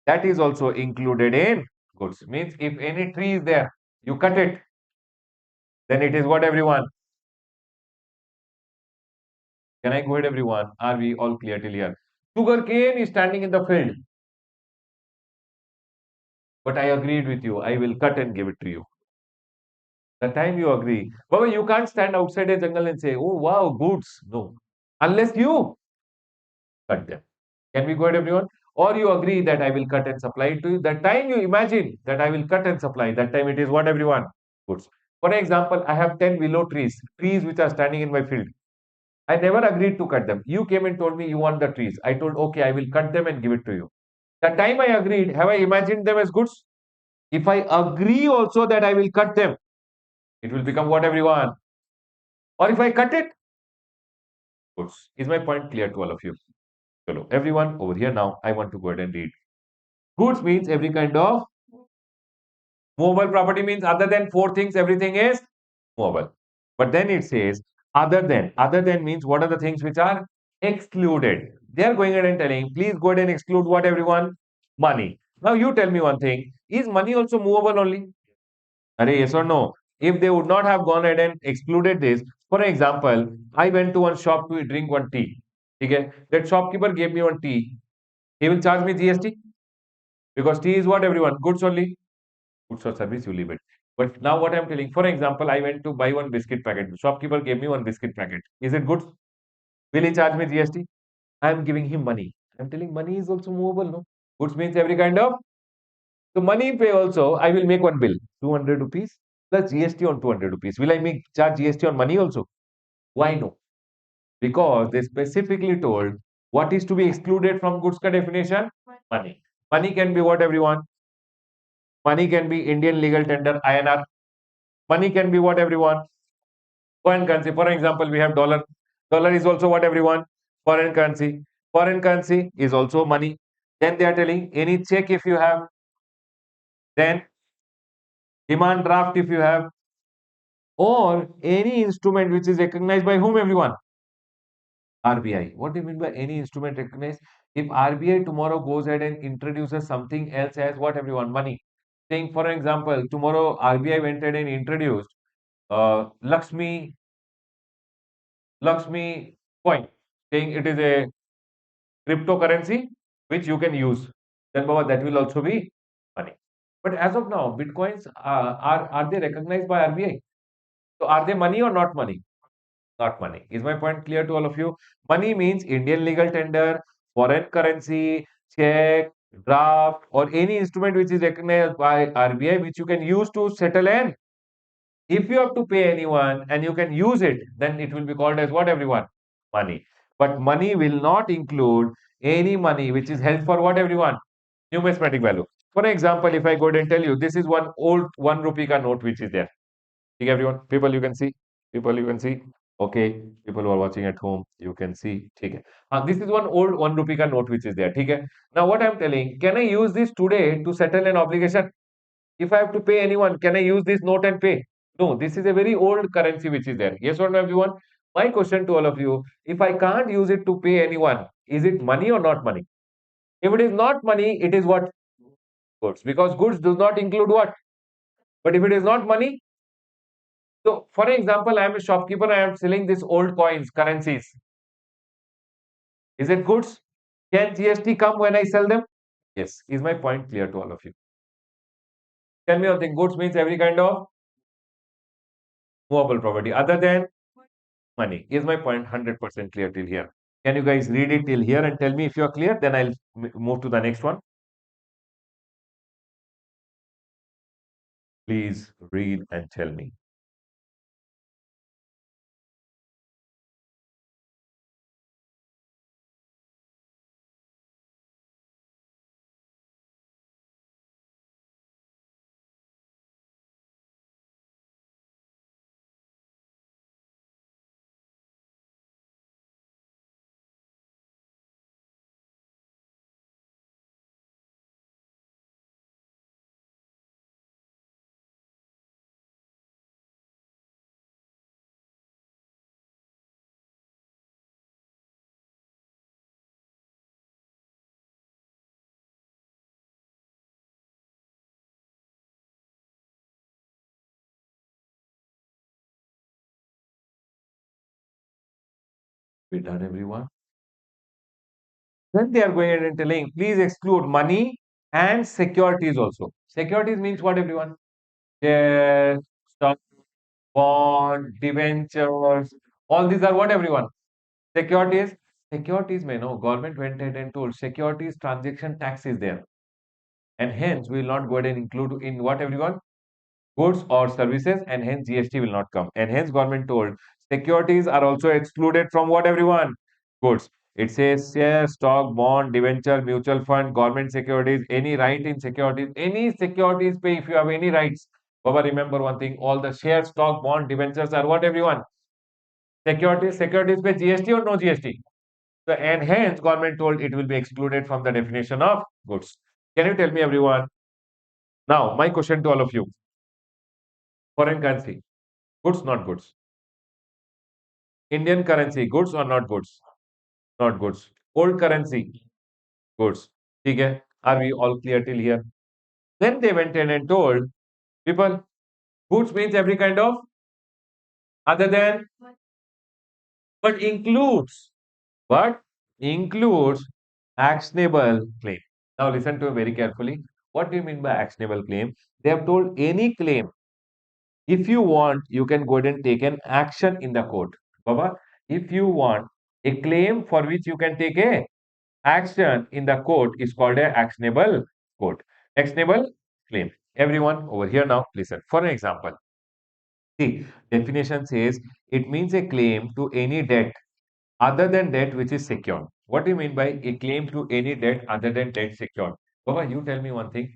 that is also included in goods. Means if any tree is there, you cut it, then it is what, everyone? Can I go ahead, everyone? Are we all clear till here? Sugarcane is standing in the field, but I agreed with you. I will cut and give it to you. The time you agree, Baba, you can't stand outside a jungle and say, "Oh wow, goods." No, unless you cut them. Can we go ahead, everyone? Or you agree that I will cut and supply it to you. The time you imagine that I will cut and supply, that time it is what, everyone? Goods. For example, I have 10 willow trees, trees which are standing in my field. I never agreed to cut them. You came and told me you want the trees. I told, okay, I will cut them and give it to you. The time I agreed, have I imagined them as goods? If I agree also that I will cut them, it will become what, everyone? Or if I cut it, goods. Is my point clear to all of you? Hello, everyone over here now. I want to go ahead and read. Goods means every kind of movable property means other than four things, everything is movable. But then it says other than means what are the things which are excluded? They are going ahead and telling, please go ahead and exclude what, everyone? Money. Now you tell me one thing. Is money also movable only? Are yes or no? If they would not have gone ahead and excluded this, for example, I went to one shop to drink one tea. Okay? That shopkeeper gave me one tea. He will charge me GST because tea is what, everyone? Goods only. Goods or service, you leave it. But now what I'm telling, for example, I went to buy one biscuit packet. The shopkeeper gave me one biscuit packet. Is it good? Will he charge me GST? I am giving him money. I'm telling money is also movable, no? Goods means every kind of. So money pay also, I will make one bill, 200 rupees plus GST on 200 rupees. Will I make charge GST on money also? Why no? Because they specifically told what is to be excluded from goods ka definition? Money. Money can be what everyone? Money can be Indian legal tender INR. Money can be what everyone? Foreign currency. For example, we have dollar. Dollar is also what everyone? Foreign currency. Foreign currency is also money. Then they are telling any check if you have, then demand draft if you have, or any instrument which is recognized by whom everyone? RBI. What do you mean by any instrument recognized? If RBI tomorrow goes ahead and introduces something else as what everyone? Money. Saying, for example, tomorrow RBI went ahead and introduced Lakshmi coin, saying it is a cryptocurrency which you can use. Then, Baba, that will also be money. But as of now, bitcoins are they recognized by RBI? So, are they money or not money? Not money. Is my point clear to all of you? Money means Indian legal tender, foreign currency, check, draft, or any instrument which is recognized by RBI, which you can use to settle an. If you have to pay anyone and you can use it, then it will be called as what everyone? Money. But money will not include any money which is held for what everyone? Numismatic value. For example, if I go ahead and tell you this is one old 1 rupee ka note which is there. Okay, everyone, people you can see. People you can see. Okay, people who are watching at home, you can see. Okay. This is one old 1 rupee ka note which is there. Okay. Now what I'm telling, can I use this today to settle an obligation? If I have to pay anyone, can I use this note and pay? No, this is a very old currency which is there. Yes or no, everyone? My question to all of you, if I can't use it to pay anyone, is it money or not money? If it is not money, it is what? Goods. Because goods does not include what? But if it is not money, so for example, I am a shopkeeper, I am selling these old coins, currencies. Is it goods? Can GST come when I sell them? Yes. Is my point clear to all of you? Tell me one thing, goods means every kind of movable property other than money. Is my point 100% clear till here? Can you guys read it till here and tell me if you are clear? Then I'll move to the next one. Please read and tell me. We done, everyone? Then they are going ahead and telling, please exclude money and securities also. Securities means what, everyone? Shares, stock, bond, debentures. All these are what, everyone? Securities. Securities may know. Government went ahead and told securities transaction tax is there. And hence we will not go ahead and include in what, everyone? Goods or services, and hence GST will not come. And hence government told securities are also excluded from what, everyone? Goods. It says share, stock, bond, debenture, mutual fund, government securities, any right in securities, any securities pay if you have any rights. Baba, remember one thing, all the share, stock, bond, debentures are what, everyone? Securities pay GST or no GST? So, and hence government told it will be excluded from the definition of goods. Can you tell me, everyone? Now, my question to all of you, foreign currency, goods, not goods? Indian currency, goods or not goods? Not goods. Old currency, goods. Okay, are we all clear till here? Then they went in and told people, goods means every kind of other than, but includes, but includes actionable claim. Now listen to me very carefully. What do you mean by actionable claim? They have told any claim. If you want, you can go ahead and take an action in the court. Baba, if you want A claim for which you can take a action in the court is called a actionable court. Actionable claim. Everyone over here now, listen. For an example, see, definition says it means a claim to any debt other than debt which is secured. What do you mean by a claim to any debt other than debt secured? Baba, you tell me one thing.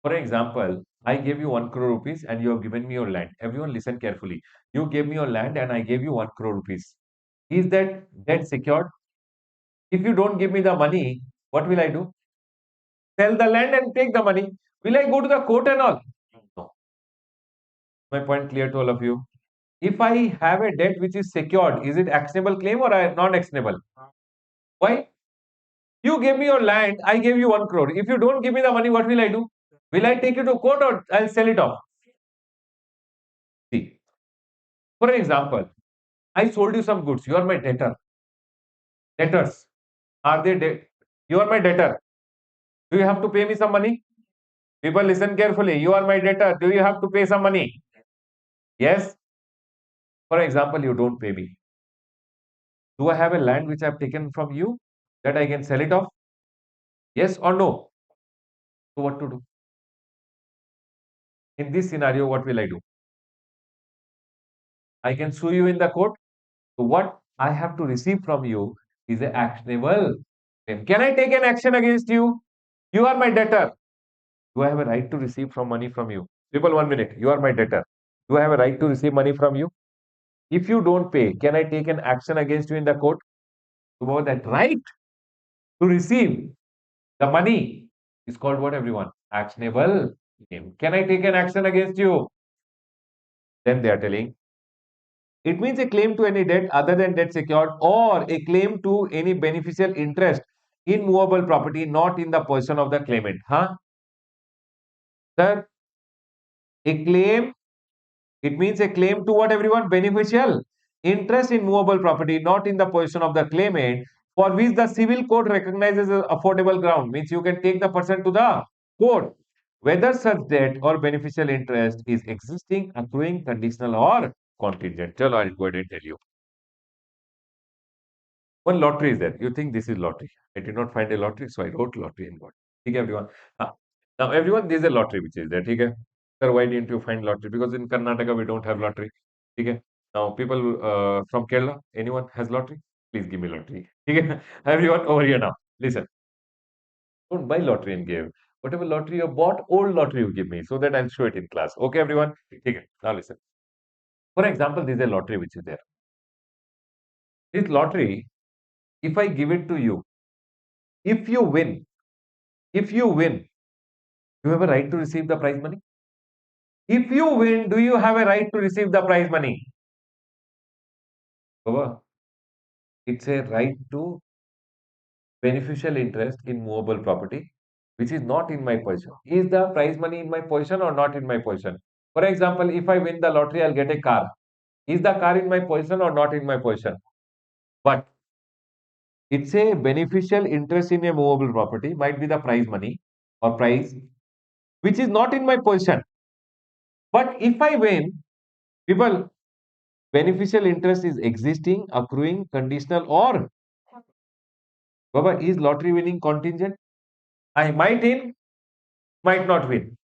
For example, I gave you 1 crore rupees and you have given me your land. Everyone listen carefully. You gave me your land and I gave you 1 crore rupees. Is that debt secured? If you don't give me the money, what will I do? Sell the land and take the money. Will I go to the court and all? No. My point clear to all of you. If I have a debt which is secured, is it actionable claim or non-actionable? Why? You gave me your land, I gave you 1 crore. If you don't give me the money, what will I do? Will I take it to court or I'll sell it off? See, for example, I sold you some goods. You are my debtor. Debtors. Are they debt? You are my debtor. Do you have to pay me some money? People listen carefully. You are my debtor. Do you have to pay some money? Yes. For example, you don't pay me. Do I have a land which I have taken from you that I can sell it off? Yes or no? So what to do? In this scenario, what will I do? I can sue you in the court. So what I have to receive from you is an actionable claim. Can I take an action against you? You are my debtor. Do I have a right to receive from money from you? People, 1 minute. You are my debtor. Do I have a right to receive money from you? If you don't pay, can I take an action against you in the court? About that right to receive the money is called what, everyone? Actionable claim. Can I take an action against you? Then they are telling it means a claim to any debt other than debt secured or a claim to any beneficial interest in movable property not in the possession of the claimant. Huh? Sir, a claim, it means a claim to what, everyone? Beneficial interest in movable property not in the possession of the claimant for which the civil court recognizes as affordable ground. Means you can take the person to the court. Whether such debt or beneficial interest is existing, accruing, conditional or contingent. Chalo, I'll go ahead and tell you. One lottery is there. You think this is lottery. I did not find a lottery, so I wrote lottery and got. Okay, everyone. Ah, now, everyone, there is a lottery which is there. Okay. Sir, why didn't you find lottery? Because in Karnataka, we don't have lottery. Okay. Now, people from Kerala, anyone has lottery? Please give me lottery. Okay. Everyone over here now. Listen. Don't buy lottery and give. Whatever lottery you bought, old lottery you give me so that I'll show it in class. Okay, everyone? Okay. Now, listen. For example, there is a lottery which is there. This lottery, if I give it to you, if you win, if you win, you have a right to receive the prize money. If you win, do you have a right to receive the prize money? Baba, it's a right to beneficial interest in movable property, which is not in my possession. Is the prize money in my possession or not in my possession? For example, if I win the lottery, I'll get a car. Is the car in my possession or not in my possession? But it's a beneficial interest in a movable property, might be the prize money or prize, which is not in my possession. But if I win, people, beneficial interest is existing, accruing, conditional, or Baba, is lottery winning contingent? I might win, might not win.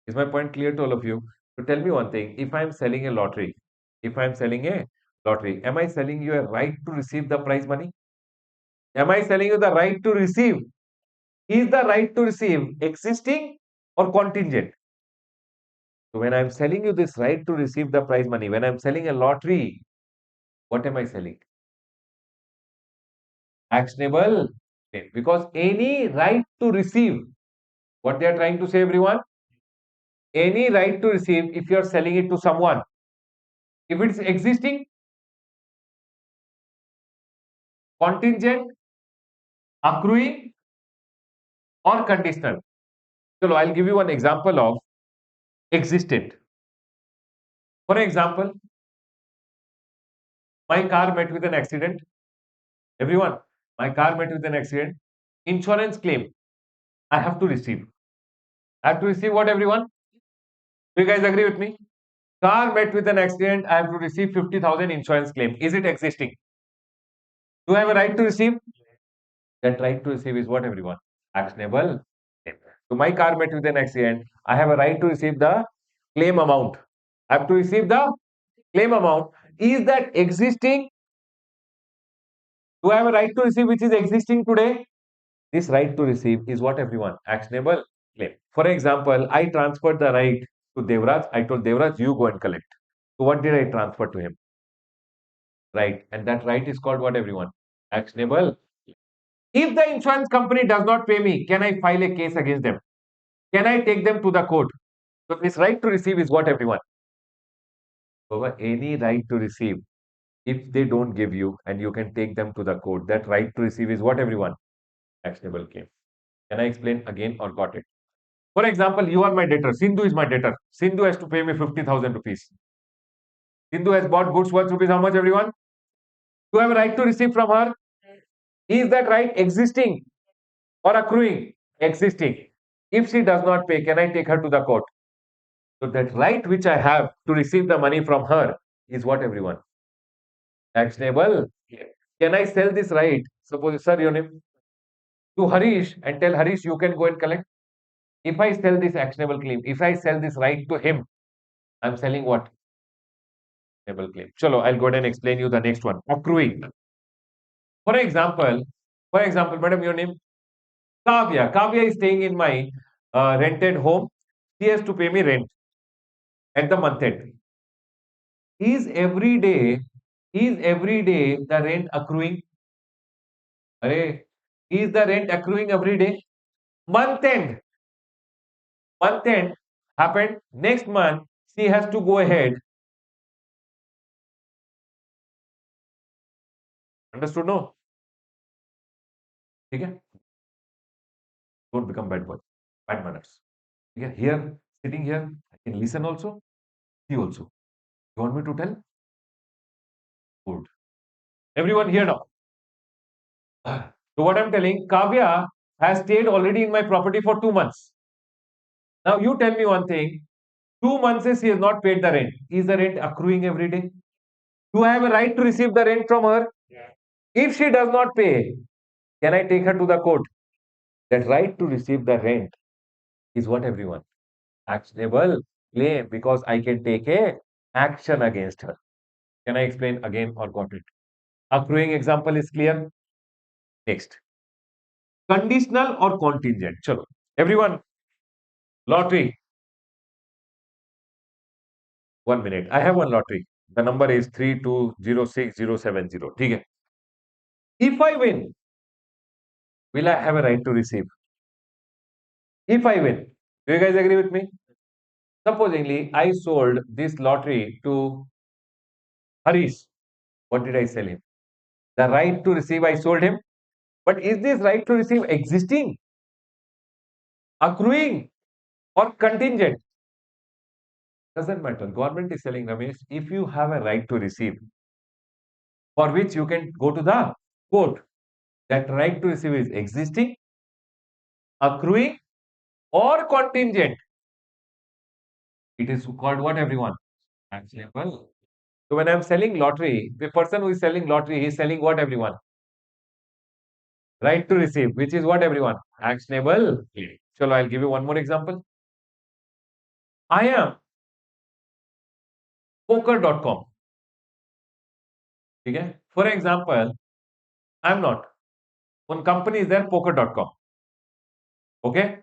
Is my point clear to all of you? So tell me one thing. If I'm selling a lottery, if I'm selling a lottery, am I selling you a right to receive the prize money? Am I selling you the right to receive? Is the right to receive existing or contingent? So when I'm selling you this right to receive the prize money, when I'm selling a lottery, what am I selling? Actionable claim. Because any right to receive, what they are trying to say, everyone, any right to receive, if you are selling it to someone, if it's existing, contingent, accruing, or conditional. So I'll give you one example of existent. For example, my car met with an accident. Everyone, my car met with an accident. Insurance claim, I have to receive. I have to receive what, everyone? Do you guys agree with me? Car met with an accident, I have to receive 50,000 insurance claim. Is it existing? Do I have a right to receive? That right to receive is what everyone? Actionable. Claim. So my car met with an accident. I have a right to receive the claim amount. I have to receive the claim amount. Is that existing? Do I have a right to receive which is existing today? This right to receive is what everyone? Actionable claim. For example, I transferred the right to Devraj. I told Devraj, you go and collect. So what did I transfer to him? Right. And that right is called what everyone? Actionable. If the insurance company does not pay me, can I file a case against them? Can I take them to the court? So this right to receive is what everyone? Over any right to receive. If they don't give you and you can take them to the court, that right to receive is what everyone? Actionable claim. Can I explain again or got it? For example, you are my debtor. Sindhu is my debtor. Sindhu has to pay me 50,000 rupees. Sindhu has bought goods worth rupees how much everyone? Do I have a right to receive from her? Is that right existing or accruing? Existing. If she does not pay, can I take her to the court? So that right which I have to receive the money from her is what everyone? Actionable. Can I sell this right? Suppose, sir, your name to Harish and tell Harish you can go and collect. If I sell this actionable claim, if I sell this right to him, I'm selling what? Actionable claim. Chalo, I'll go ahead and explain you the next one. Accruing. For example, madam, your name Kavya. Kavya is staying in my rented home. She has to pay me rent at the month end. Is every day, the rent accruing? Arey, is the rent accruing every day? Month end, month end happened. Next month, she has to go ahead. Understood? No? Okay? Don't become bad boy. Bad manners. Okay? Here, sitting here, I can listen also. See also. You want me to tell? Good. Everyone here now. So what I'm telling, Kavya has stayed already in my property for 2 months. Now you tell me one thing. 2 months is he has not paid the rent. Is the rent accruing every day? Do I have a right to receive the rent from her? Yeah. If she does not pay, can I take her to the court? That right to receive the rent is what everyone? Actionable claim because I can take a action against her. Can I explain again or got it? Accruing example is clear. Next. Conditional or contingent. Chalo. Everyone, lottery. 1 minute. I have one lottery. The number is 3206070. Okay. If I win, will I have a right to receive? If I win, do you guys agree with me? Supposingly, I sold this lottery to Harish. What did I sell him? The right to receive, I sold him. But is this right to receive existing, accruing, or contingent? Doesn't matter. Government is selling, Ramesh, if you have a right to receive, for which you can go to the court, that right to receive is existing, accruing, or contingent. It is called what everyone? Actionable. So when I'm selling lottery, the person who is selling lottery, he is selling what everyone? Right to receive, which is what everyone? Actionable. So I'll give you one more example. I am poker.com. Okay? For example, I'm not. One company is there, poker.com. Okay?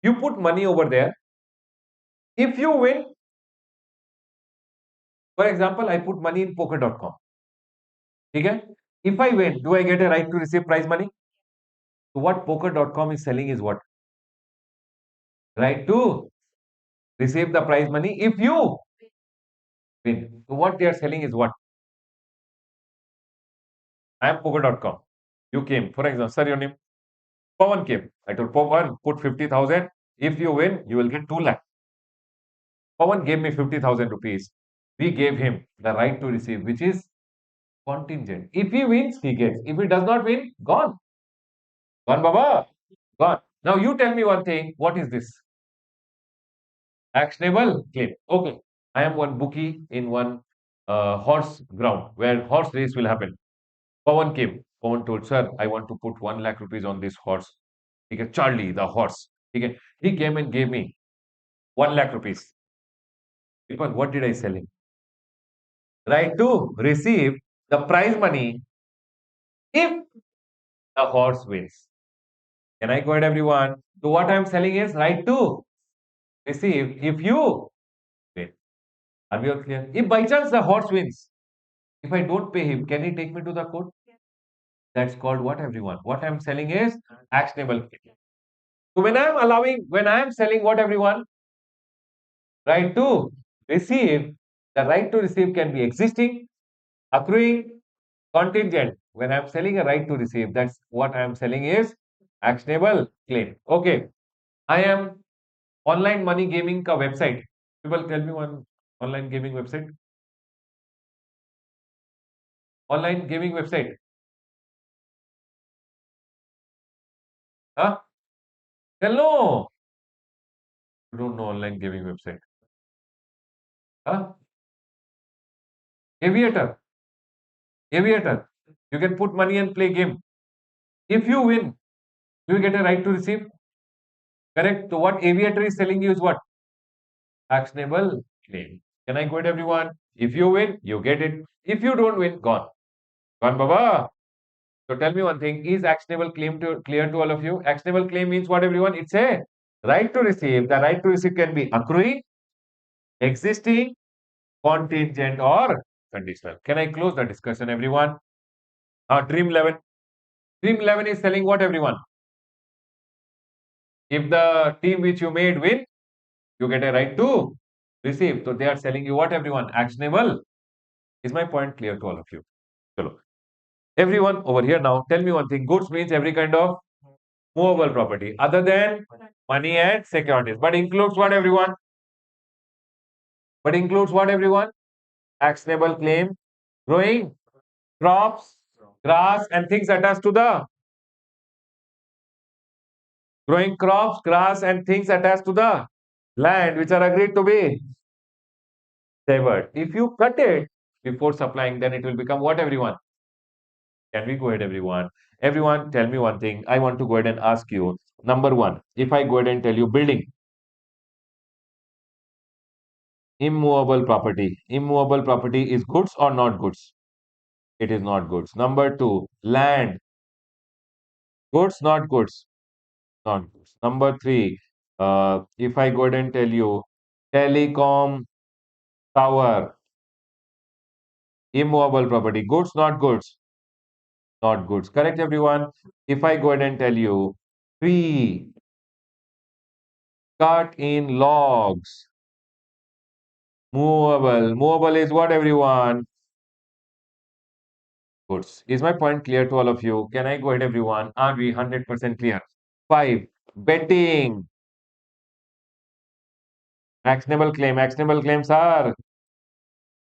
You put money over there. If you win, for example, I put money in poker.com. Okay? If I win, do I get a right to receive prize money? So what poker.com is selling is what? Right to receive the prize money if you win. So what they are selling is what? I am poker.com. You came. For example, sir, your name? Pawan came. I told Pawan, put 50,000. If you win, you will get 2 lakh. Pawan gave me 50,000 rupees. We gave him the right to receive, which is contingent. If he wins, he gets. If he does not win, gone. Gone, Baba. Gone. Now you tell me one thing. What is this? Actionable claim. Okay. I am one bookie in one horse ground where horse race will happen. Pawan came. Pawan told, sir, I want to put 1 lakh rupees on this horse. Okay, Charlie, the horse. Okay, he came and gave me 1 lakh rupees. Because what did I sell him? Right to receive the prize money if the horse wins. Can I go ahead, everyone? So what I'm selling is right to receive if you win. Are we all clear? If by chance the horse wins, if I don't pay him, can he take me to the court? That's called what, everyone? What I'm selling is actionable. So when I am selling what, everyone? Right to receive, the right to receive can be existing, accruing, contingent. When I'm selling a right to receive, that's what I'm selling is actionable claim. Okay. I am online money gaming ka website. People tell me one online gaming website. Online gaming website. Huh? Tell no. You don't know online gaming website. Huh? Aviator. Aviator. You can put money and play game. If you win, you get a right to receive. Correct. So what Aviator is telling you is what? Actionable claim. Can I quote everyone? If you win, you get it. If you don't win, gone. Gone, Baba. So tell me one thing. Is actionable claim to clear to all of you? Actionable claim means what, everyone? It's a right to receive. The right to receive can be accruing, existing, contingent, or conditional. Can I close the discussion, everyone? Dream 11. Dream 11 is telling what, everyone? If the team which you made win, you get a right to receive. So they are selling you what, everyone? Actionable. Is my point clear to all of you? Chalo. Everyone over here now, tell me one thing. Goods means every kind of movable property other than money and securities. But includes what, everyone? But includes what, everyone? Actionable claim, growing crops, grass, and things attached to the growing crops, grass, and things attached to the land which are agreed to be severed. If you cut it before supplying, then it will become what, everyone? Can we go ahead, everyone? Everyone, tell me one thing. I want to go ahead and ask you. Number one, if I go ahead and tell you building, immovable property. Immovable property is goods or not goods? It is not goods. Number two, land. Goods, not goods. Not goods. Number three, if I go ahead and tell you telecom tower, immovable property. Goods, not goods. Not goods. Correct, everyone? If I go ahead and tell you tree cut in logs, movable. Movable is what, everyone? Goods. Is my point clear to all of you? Can I go ahead, everyone? Are we 100% clear? Five, betting. Actionable claim. Actionable claims are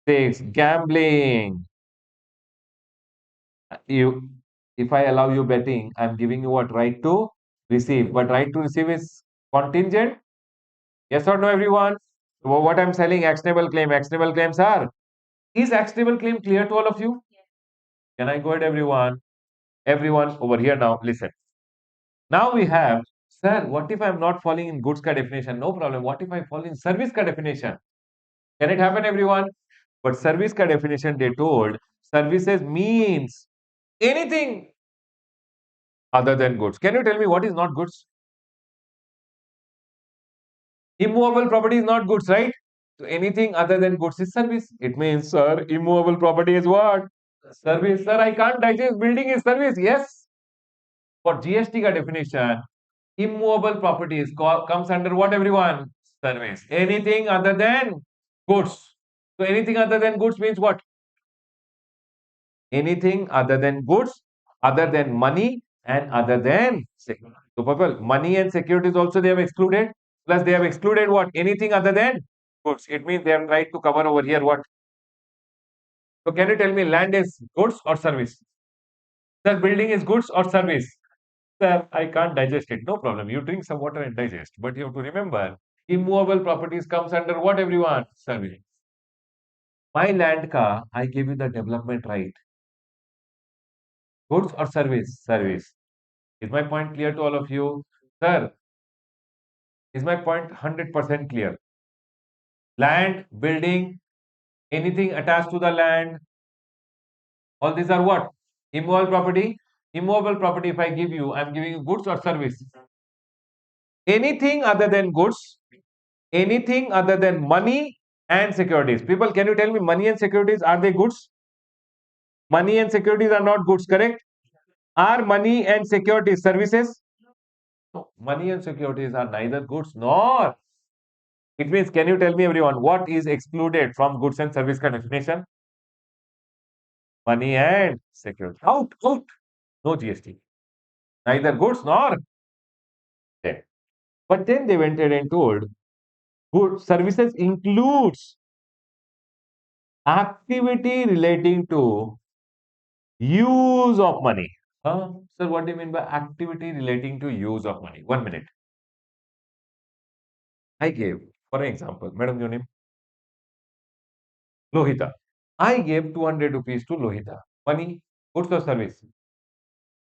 six, gambling. You, if I allow you betting, I'm giving you what? Right to receive. But right to receive is contingent. Yes or no, everyone? So what I'm selling, actionable claim. Actionable claims are. Is actionable claim clear to all of you? Can I go ahead, everyone? Everyone over here now, listen. Now we have, sir, what if I'm not falling in goods ka definition? No problem. What if I fall in service ka definition? Can it happen, everyone? But service ka definition, they told, services means anything other than goods. Can you tell me what is not goods? Immovable property is not goods, right? So anything other than goods is service. It means, sir, immovable property is what? Service. Sir, I can't digest building is service. Yes. For GST ka definition, immovable properties comes under what, everyone? Service. Anything other than goods. So anything other than goods means what? Anything other than goods, other than money, and other than security. So, people, money and securities also they have excluded. Plus, they have excluded what? Anything other than goods. It means they have tried to cover over here what? So, can you tell me land is goods or service? Sir, building is goods or service? Sir, I can't digest it. No problem. You drink some water and digest. But you have to remember, immovable properties comes under what, everyone? Service. My land ka, I give you the development right. Goods or service? Service. Is my point clear to all of you? Sir, is my point 100% clear? Land, building, anything attached to the land, all these are what? Immovable property. Immovable property, if I give you, I'm giving you goods or service. Anything other than goods, anything other than money and securities. People, can you tell me money and securities, are they goods? Money and securities are not goods, correct? Are money and securities services? No, money and securities are neither goods nor. It means, can you tell me, everyone, what is excluded from goods and service kind of definition? Money and security. Out, out. No GST. Neither goods nor debt. But then they went ahead and told good services includes activity relating to use of money. Sir, what do you mean by activity relating to use of money? 1 minute. I gave, for example, Madam, your name? Lohita. I gave 200 rupees to Lohita. Money, goods or service?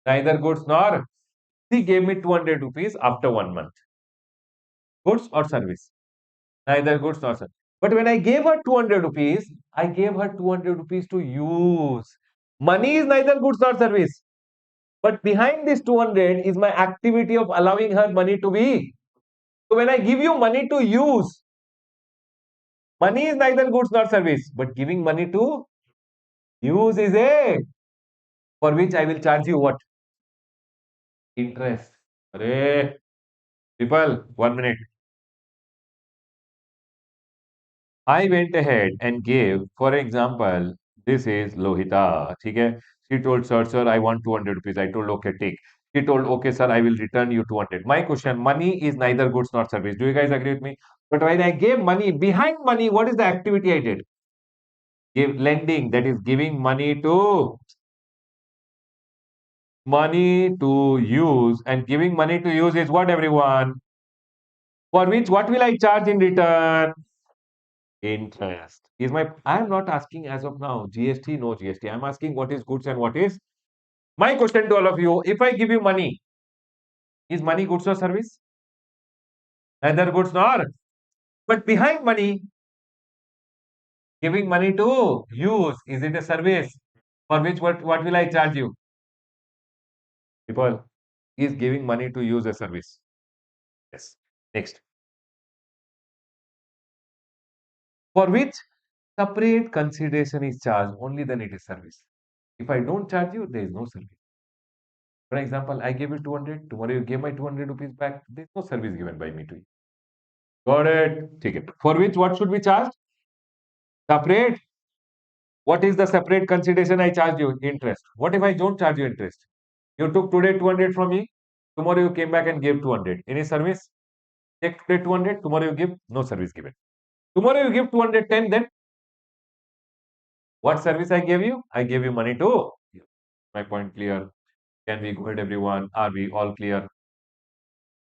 Neither goods nor. She gave me 200 rupees after 1 month. Goods or service? Neither goods nor service. But when I gave her 200 rupees, I gave her 200 rupees to use. Money is neither goods nor service. But behind this 200 is my activity of allowing her money to be. So when I give you money to use, money is neither goods nor service. But giving money to use is a, for which I will charge you what? Interest. Arey, people, 1 minute. I went ahead and gave, for example, this is Lohita. Okay? She told, sir, I want 200 rupees. I told, okay, take. She told, okay, sir, I will return you 200. My question, money is neither goods nor service. Do you guys agree with me? But when I gave money, behind money, what is the activity I did? Give lending, that is giving money to use, and giving money to use is what, everyone? For which, what will I charge in return? Interest. I am not asking as of now, GST, no GST. I'm asking what is goods and what is. My question to all of you, if I give you money, is money goods or service? Neither goods nor. But behind money, giving money to use, is it a service? For which, what will I charge you? People, is giving money to use a service? Yes. Next. For which separate consideration is charged, only then it is service. If I don't charge you, there is no service. For example, I gave you 200, tomorrow you gave my 200 rupees back, there is no service given by me to you. Got it? Take it. For which, what should be charged? Separate. What is the separate consideration I charge you? Interest. What if I don't charge you interest? You took today 200 from me, tomorrow you came back and gave 200. Any service? Take today 200, tomorrow you give, no service given. Tomorrow you give 210, then what service I gave you? I gave you money to. My point clear. Can we go ahead, everyone? Are we all clear?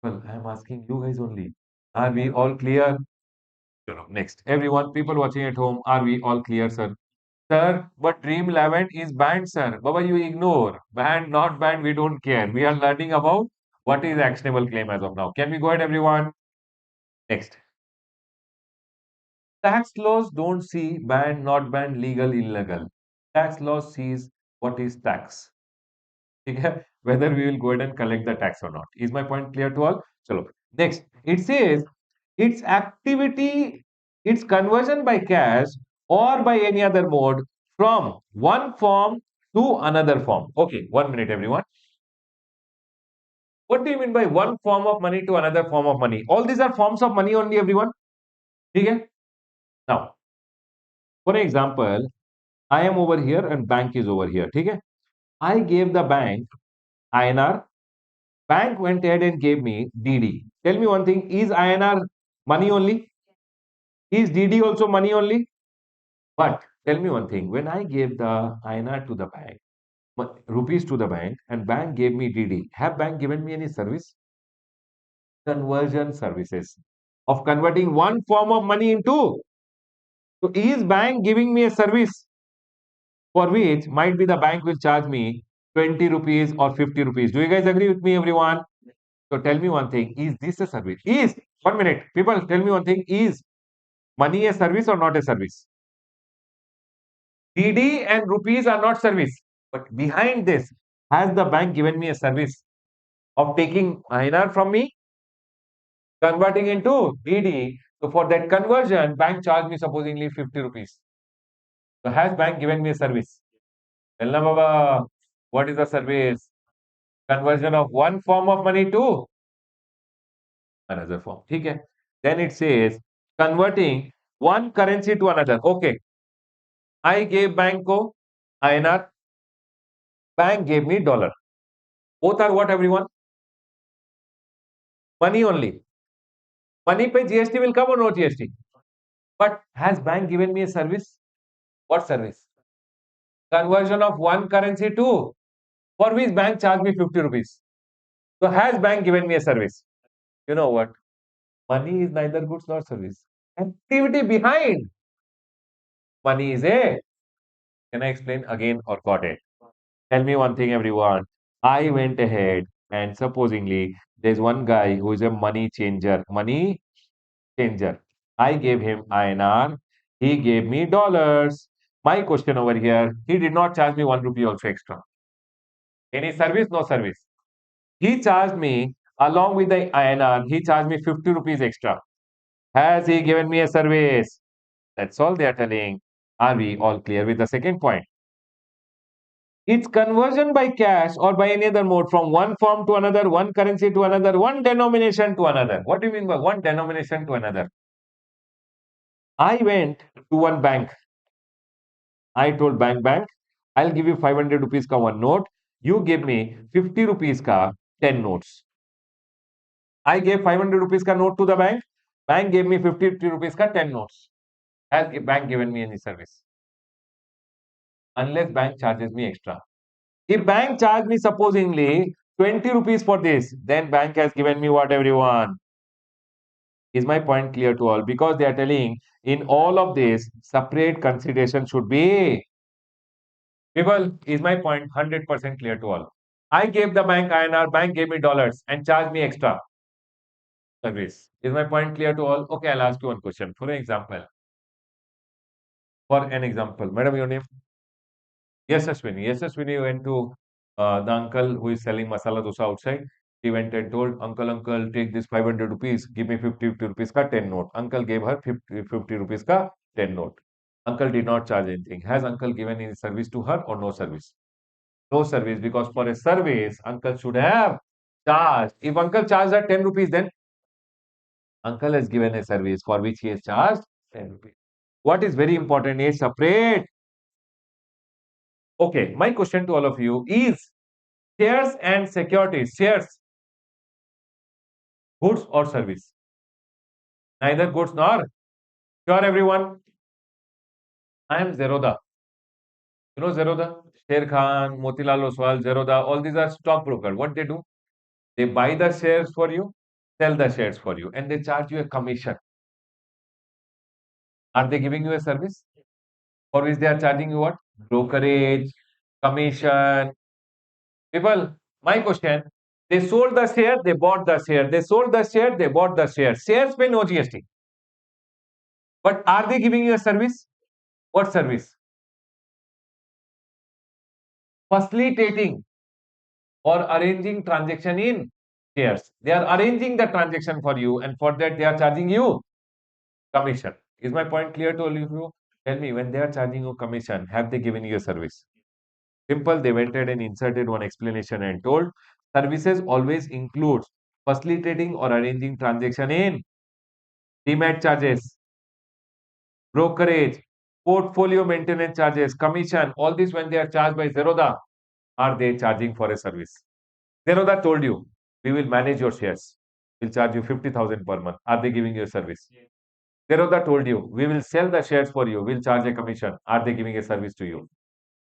Well, I am asking you guys only. Are we all clear? Next. Everyone, people watching at home, are we all clear, sir? Sir, but Dream 11 is banned, sir. Baba, you ignore. Banned, not banned, we don't care. We are learning about what is actionable claim as of now. Can we go ahead, everyone? Next. Tax laws don't see banned, not banned, legal, illegal. Tax laws sees what is tax. Okay? Whether we will go ahead and collect the tax or not. Is my point clear to all? Chalo. Next, it says its activity, its conversion by cash or by any other mode from one form to another form. Okay, 1 minute, everyone. What do you mean by one form of money to another form of money? All these are forms of money only, everyone. Okay? Now, for example, I am over here and bank is over here. Okay? I gave the bank INR. Bank went ahead and gave me DD. Tell me one thing, is INR money only? Is DD also money only? But tell me one thing, when I gave the INR to the bank, rupees to the bank, and bank gave me DD, have bank given me any service? Conversion services of converting one form of money into. So is bank giving me a service for which might be the bank will charge me 20 rupees or 50 rupees. Do you guys agree with me, everyone? So tell me one thing. Is this a service? Is, 1 minute. People, tell me one thing. Is money a service or not a service? DD and rupees are not service. But behind this, has the bank given me a service of taking INR from me, converting into DD? So for that conversion, bank charged me supposedly 50 rupees. So has bank given me a service? Tell Baba, what is the service? Conversion of one form of money to another form. Okay. Then it says converting one currency to another. Okay. I gave bank ko INR, bank gave me dollar. Both are what, everyone? Money only. Money pay GST will come or no GST? But has bank given me a service? What service? Conversion of one currency to, for which bank charge me 50 rupees. So has bank given me a service? You know what? Money is neither goods nor service. Activity behind money is a. Can I explain again or got it? Tell me one thing, everyone. I went ahead and supposingly there's one guy who is a money changer. Money changer. I gave him INR. He gave me dollars. My question over here, he did not charge me 1 rupee also extra. Any service? No service. He charged me along with the INR, he charged me 50 rupees extra. Has he given me a service? That's all they are telling. Are we all clear with the second point? It's conversion by cash or by any other mode from one form to another, one currency to another, one denomination to another. What do you mean by one denomination to another? I went to one bank. I told bank, I'll give you 500 rupees ka one note. You give me 50 rupees ka 10 notes. I gave 500 rupees ka note to the bank. Bank gave me 50 rupees ka 10 notes. Has the bank given me any service? Unless bank charges me extra. If bank charge me supposedly 20 rupees for this, then bank has given me what, everyone? Is my point clear to all? Because they are telling in all of this, separate consideration should be. People, is my point 100% clear to all? I gave the bank INR, bank gave me dollars and charged me extra service. Is my point clear to all? Okay, I'll ask you one question. For an example, madam, your name? Yes, Ashwini. Yes, Ashwini went to the uncle who is selling masala dosa outside. He went and told, uncle, take this 500 rupees, give me 50 rupees ka 10 note. Uncle gave her 50 rupees ka 10 note. Uncle did not charge anything. Has uncle given any service to her or no service? No service, because for a service, uncle should have charged. If uncle charged her 10 rupees, then uncle has given a service for which he has charged 10 rupees. What is very important is separate. Okay, my question to all of you is shares and securities. Shares, goods or service? Neither goods nor. Sure, everyone? I am Zerodha. You know Zerodha? Sher Khan, Motilal Oswal, Zerodha, all these are stockbroker. What they do? They buy the shares for you, sell the shares for you, and they charge you a commission. Are they giving you a service? For which they are charging you what? Brokerage, commission. People, my question, they sold the share, they bought the share. They sold the share, they bought the share. Shares pay no GST. But are they giving you a service? What service? Facilitating or arranging transaction in shares. They are arranging the transaction for you, and for that they are charging you commission. Is my point clear to all of you? Tell me, when they are charging you commission, have they given you a service? Simple, they went ahead and inserted one explanation and told services always includes facilitating or arranging transaction in demat charges, brokerage, portfolio maintenance charges, commission, all this when they are charged by Zerodha, are they charging for a service? Zerodha told you, we will manage your shares. We'll charge you 50,000 per month. Are they giving you a service? Zerodha told you, we will sell the shares for you. We'll charge a commission. Are they giving a service to you?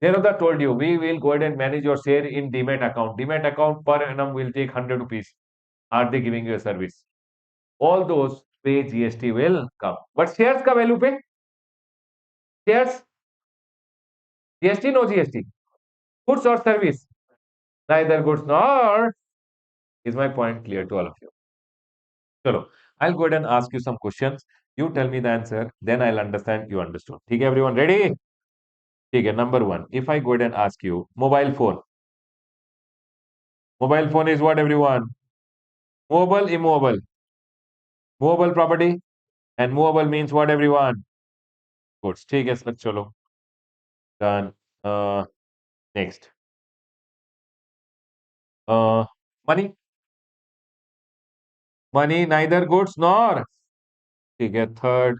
Zerodha told you, we will go ahead and manage your share in demat account. Demat account per annum will take 100 rupees. Are they giving you a service? All those pay GST will come. But shares ka value pay? Shares, GST, no GST. Goods or service? Neither goods nor. Is my point clear to all of you? Chalo, I'll go ahead and ask you some questions. You tell me the answer, then I'll understand you understood. Okay, everyone ready? Okay, number one. If I go ahead and ask you, mobile phone. Mobile phone is what, everyone? Movable, immovable. Movable property and movable means what, everyone? Goods. ठीक है sir, चलो. Done. Uh, Next. Uh, Money. Money neither goods nor. ठीक है. Third.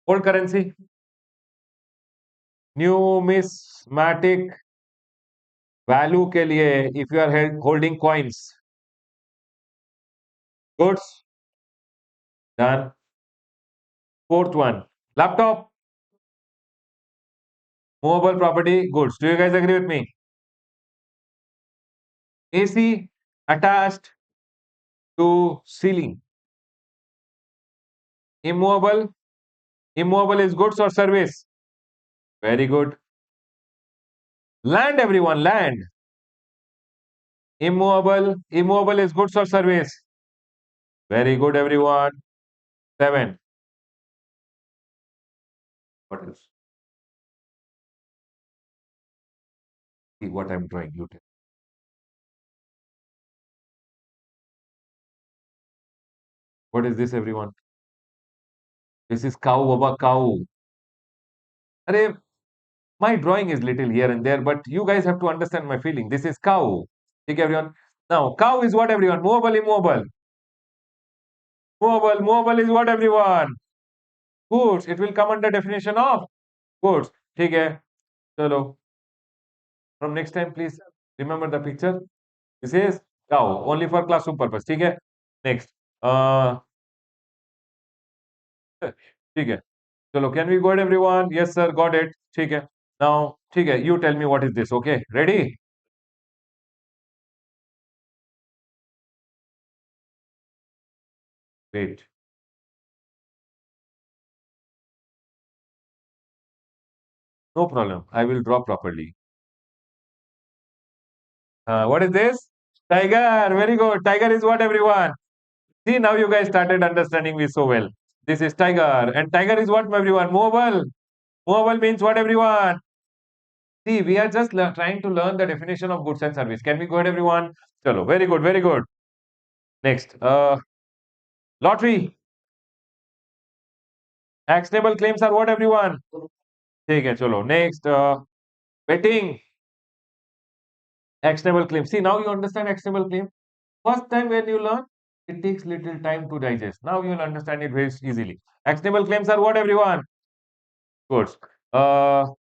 Old currency. Numismatic value के लिए if you are holding coins. Goods. Done. Fourth one. Laptop. Movable property. Goods. Do you guys agree with me? AC attached to ceiling. Immovable. Immovable is goods or service? Very good. Land, everyone, land. Immovable. Immovable is goods or service? Very good, everyone. Seven. What else? See what I'm drawing. You tell. What is this, everyone? This is cow, Baba, cow. Arey, my drawing is little here and there, but you guys have to understand my feeling. This is cow. Okay, everyone. Now, cow is what, everyone? Movable, immovable. Movable. Movable is what, everyone? Goods. It will come under definition of goods. ठीक है. चलो. From next time, please remember the picture. This is cow. Only for classroom purpose. ठीक है. Next. ठीक है. चलो. Can we go ahead, everyone? Yes, sir. Got it. ठीक है. Now, ठीक है. You tell me what is this. Okay. Ready? Wait. No problem. I will draw properly. What is this? Tiger. Very good. Tiger is what, everyone? See, now you guys started understanding me so well. This is tiger. And tiger is what, everyone? Movable. Movable means what, everyone? See, we are just trying to learn the definition of goods and service. Can we go ahead, everyone? Chalo. Very good. Very good. Next. Lottery. Actionable claims are what, everyone? ठीक है. चलो. Next. Betting. Actionable claim. See, now you understand actionable claim. First time when you learn, it takes little time to digest. Now you will understand it very easily. Actionable claims are what, everyone? Goods. OMG.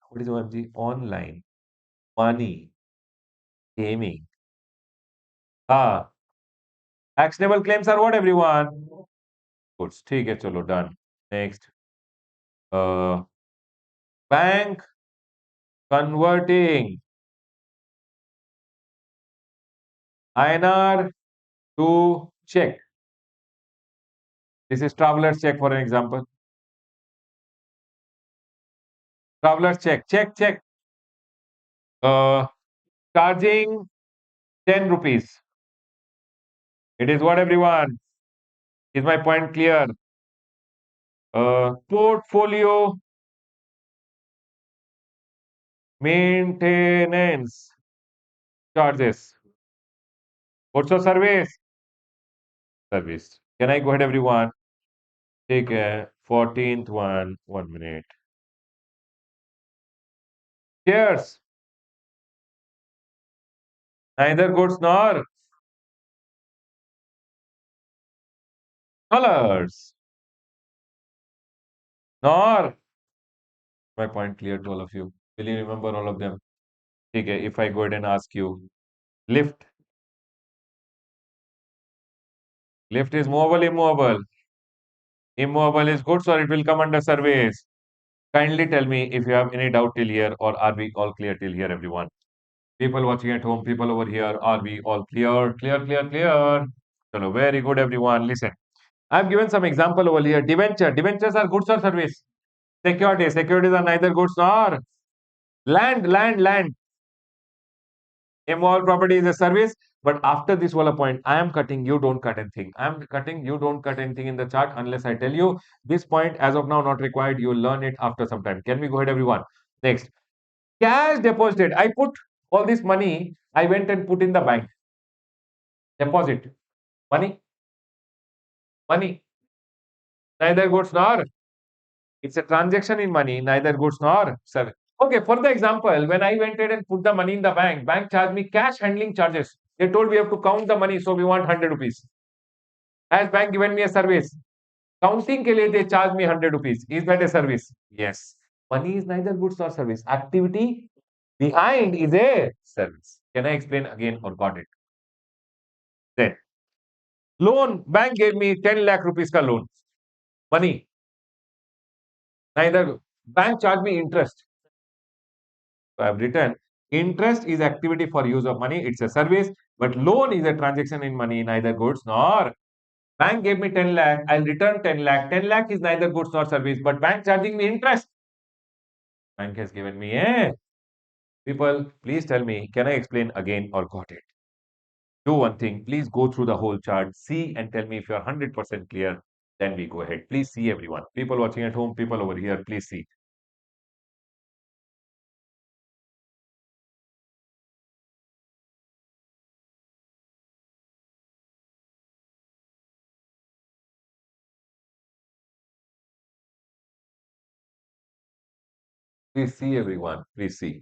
What is OMG? Online. Money. Gaming. Ah. Actionable claims are what, everyone? Goods. ठीक है. चलो. Done. Next. Bank converting INR to check. This is traveler's check, for an example. Traveler's check. Check, check. Uh, Charging 10 rupees. It is what, everyone? Is my point clear? Portfolio maintenance charges. What's your service? Service. Can I go ahead, everyone? Take a 14th one. 1 minute. Cheers. Neither goods nor colors. Nor. My point clear to all of you. Will you remember all of them? Okay, if I go ahead and ask you, lift. Lift is movable, immovable. Immovable is goods or it will come under service. Kindly tell me if you have any doubt till here, or are we all clear till here, everyone? People watching at home, people over here, are we all clear? Clear, clear, clear. Chalo, very good, everyone. Listen. I've given some example over here. Debenture. Debentures are goods or service? Securities. Securities are neither goods nor land, land, land. Immoral property is a service. But after this whole point, I am cutting, you don't cut anything. I am cutting, you don't cut anything in the chart unless I tell you. This point, as of now, not required. You'll learn it after some time. Can we go ahead, everyone? Next, cash deposited. I put all this money, I went and put in the bank. Deposit. Money, money. Neither goods nor. It's a transaction in money, neither goods nor service. Okay, for the example, when I went ahead and put the money in the bank charged me cash handling charges. They told we have to count the money, so we want 100 rupees. Has bank given me a service? Counting ke liye they charge me 100 rupees. Is that a service? Yes. Money is neither goods nor service. Activity behind is a service. Can I explain again or got it? Then, loan, bank gave me 10 lakh rupees ka loan. Money, neither bank charged me interest. So I have written interest is activity for use of money. It's a service, but loan is a transaction in money, neither goods nor. Bank gave me 10 lakh. I'll return 10 lakh. 10 lakh is neither goods nor service, but bank charging me interest. Bank has given me a. People, please tell me, can I explain again or got it? Do one thing, please go through the whole chart, see and tell me if you're 100% clear. Then we go ahead. Please see everyone. People watching at home, people over here, please see. Please see everyone. Please see.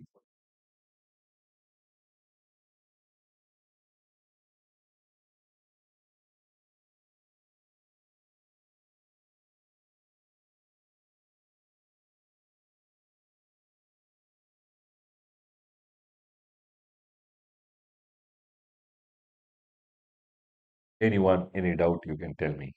Anyone, any doubt, you can tell me.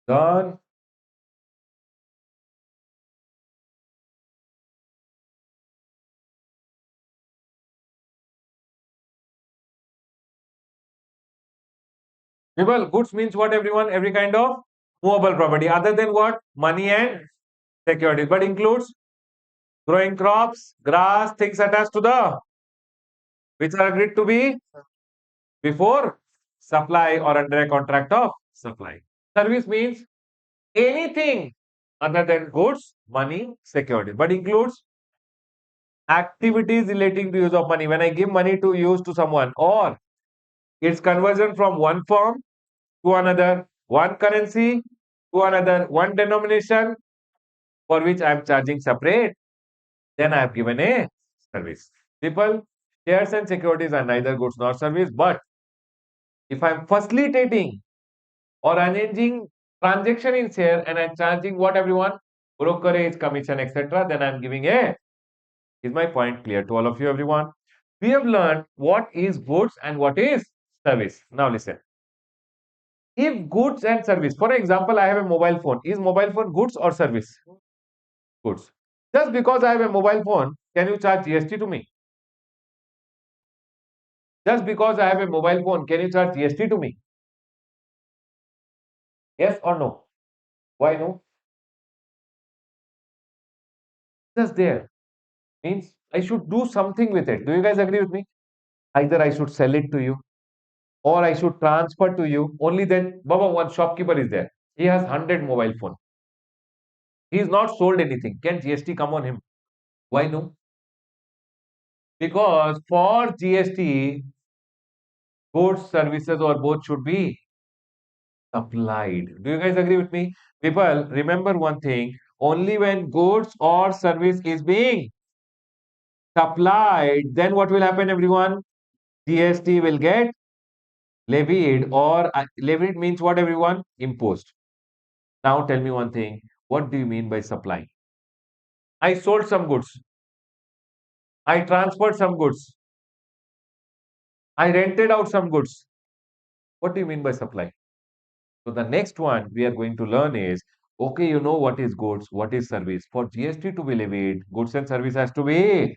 Done. People, goods means what everyone? Every kind of movable property other than what? Money and securities, but includes growing crops, grass, things attached to the which are agreed to be before supply or under a contract of supply. Service means anything other than goods, money, securities, but includes activities relating to use of money. When I give money to use to someone, or its conversion from one form to another, one currency to another, one denomination for which I am charging separate, then I have given a service. People, shares and securities are neither goods nor service, but if I am facilitating or arranging transaction in share and I'm charging what everyone? Brokerage, commission, etc., then I'm giving a. Is my point clear to all of you, everyone? We have learned what is goods and what is service. Now listen. If goods and service, for example, I have a mobile phone. Is mobile phone goods or service? Goods. Just because I have a mobile phone, can you charge GST to me? Just because I have a mobile phone, can you charge GST to me? Yes or no? Why no? Just there. Means I should do something with it. Do you guys agree with me? Either I should sell it to you or I should transfer to you. Only then, Baba, one shopkeeper is there. He has 100 mobile phone. He is not sold anything. Can GST come on him? Why no? Because for GST, goods, services, or both should be supplied. Do you guys agree with me? People, remember one thing. Only when goods or service is being supplied, then what will happen, everyone? GST will get levied, or levied means what, everyone? Imposed. Now tell me one thing. What do you mean by supply? I sold some goods. I transferred some goods. I rented out some goods. What do you mean by supply? So the next one we are going to learn is, okay, you know what is goods, what is service. For GST to be levied, goods and service has to be.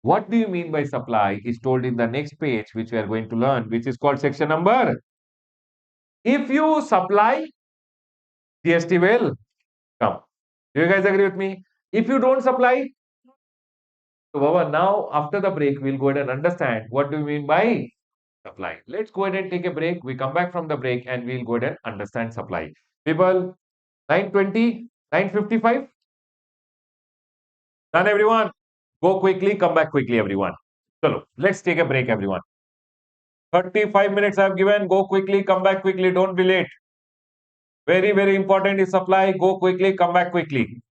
What do you mean by supply is told in the next page, which we are going to learn, which is called section number. If you supply, GST will come. Do you guys agree with me? If you don't supply, so Baba, now after the break, we'll go ahead and understand what do you mean by supply. Let's go ahead and take a break. We come back from the break and we'll go ahead and understand supply. People, 9:20, 9:55. Done, everyone. Go quickly, come back quickly, everyone. So let's take a break, everyone. 35 minutes I've given. Go quickly, come back quickly. Don't be late. Very, very important is supply. Go quickly, come back quickly.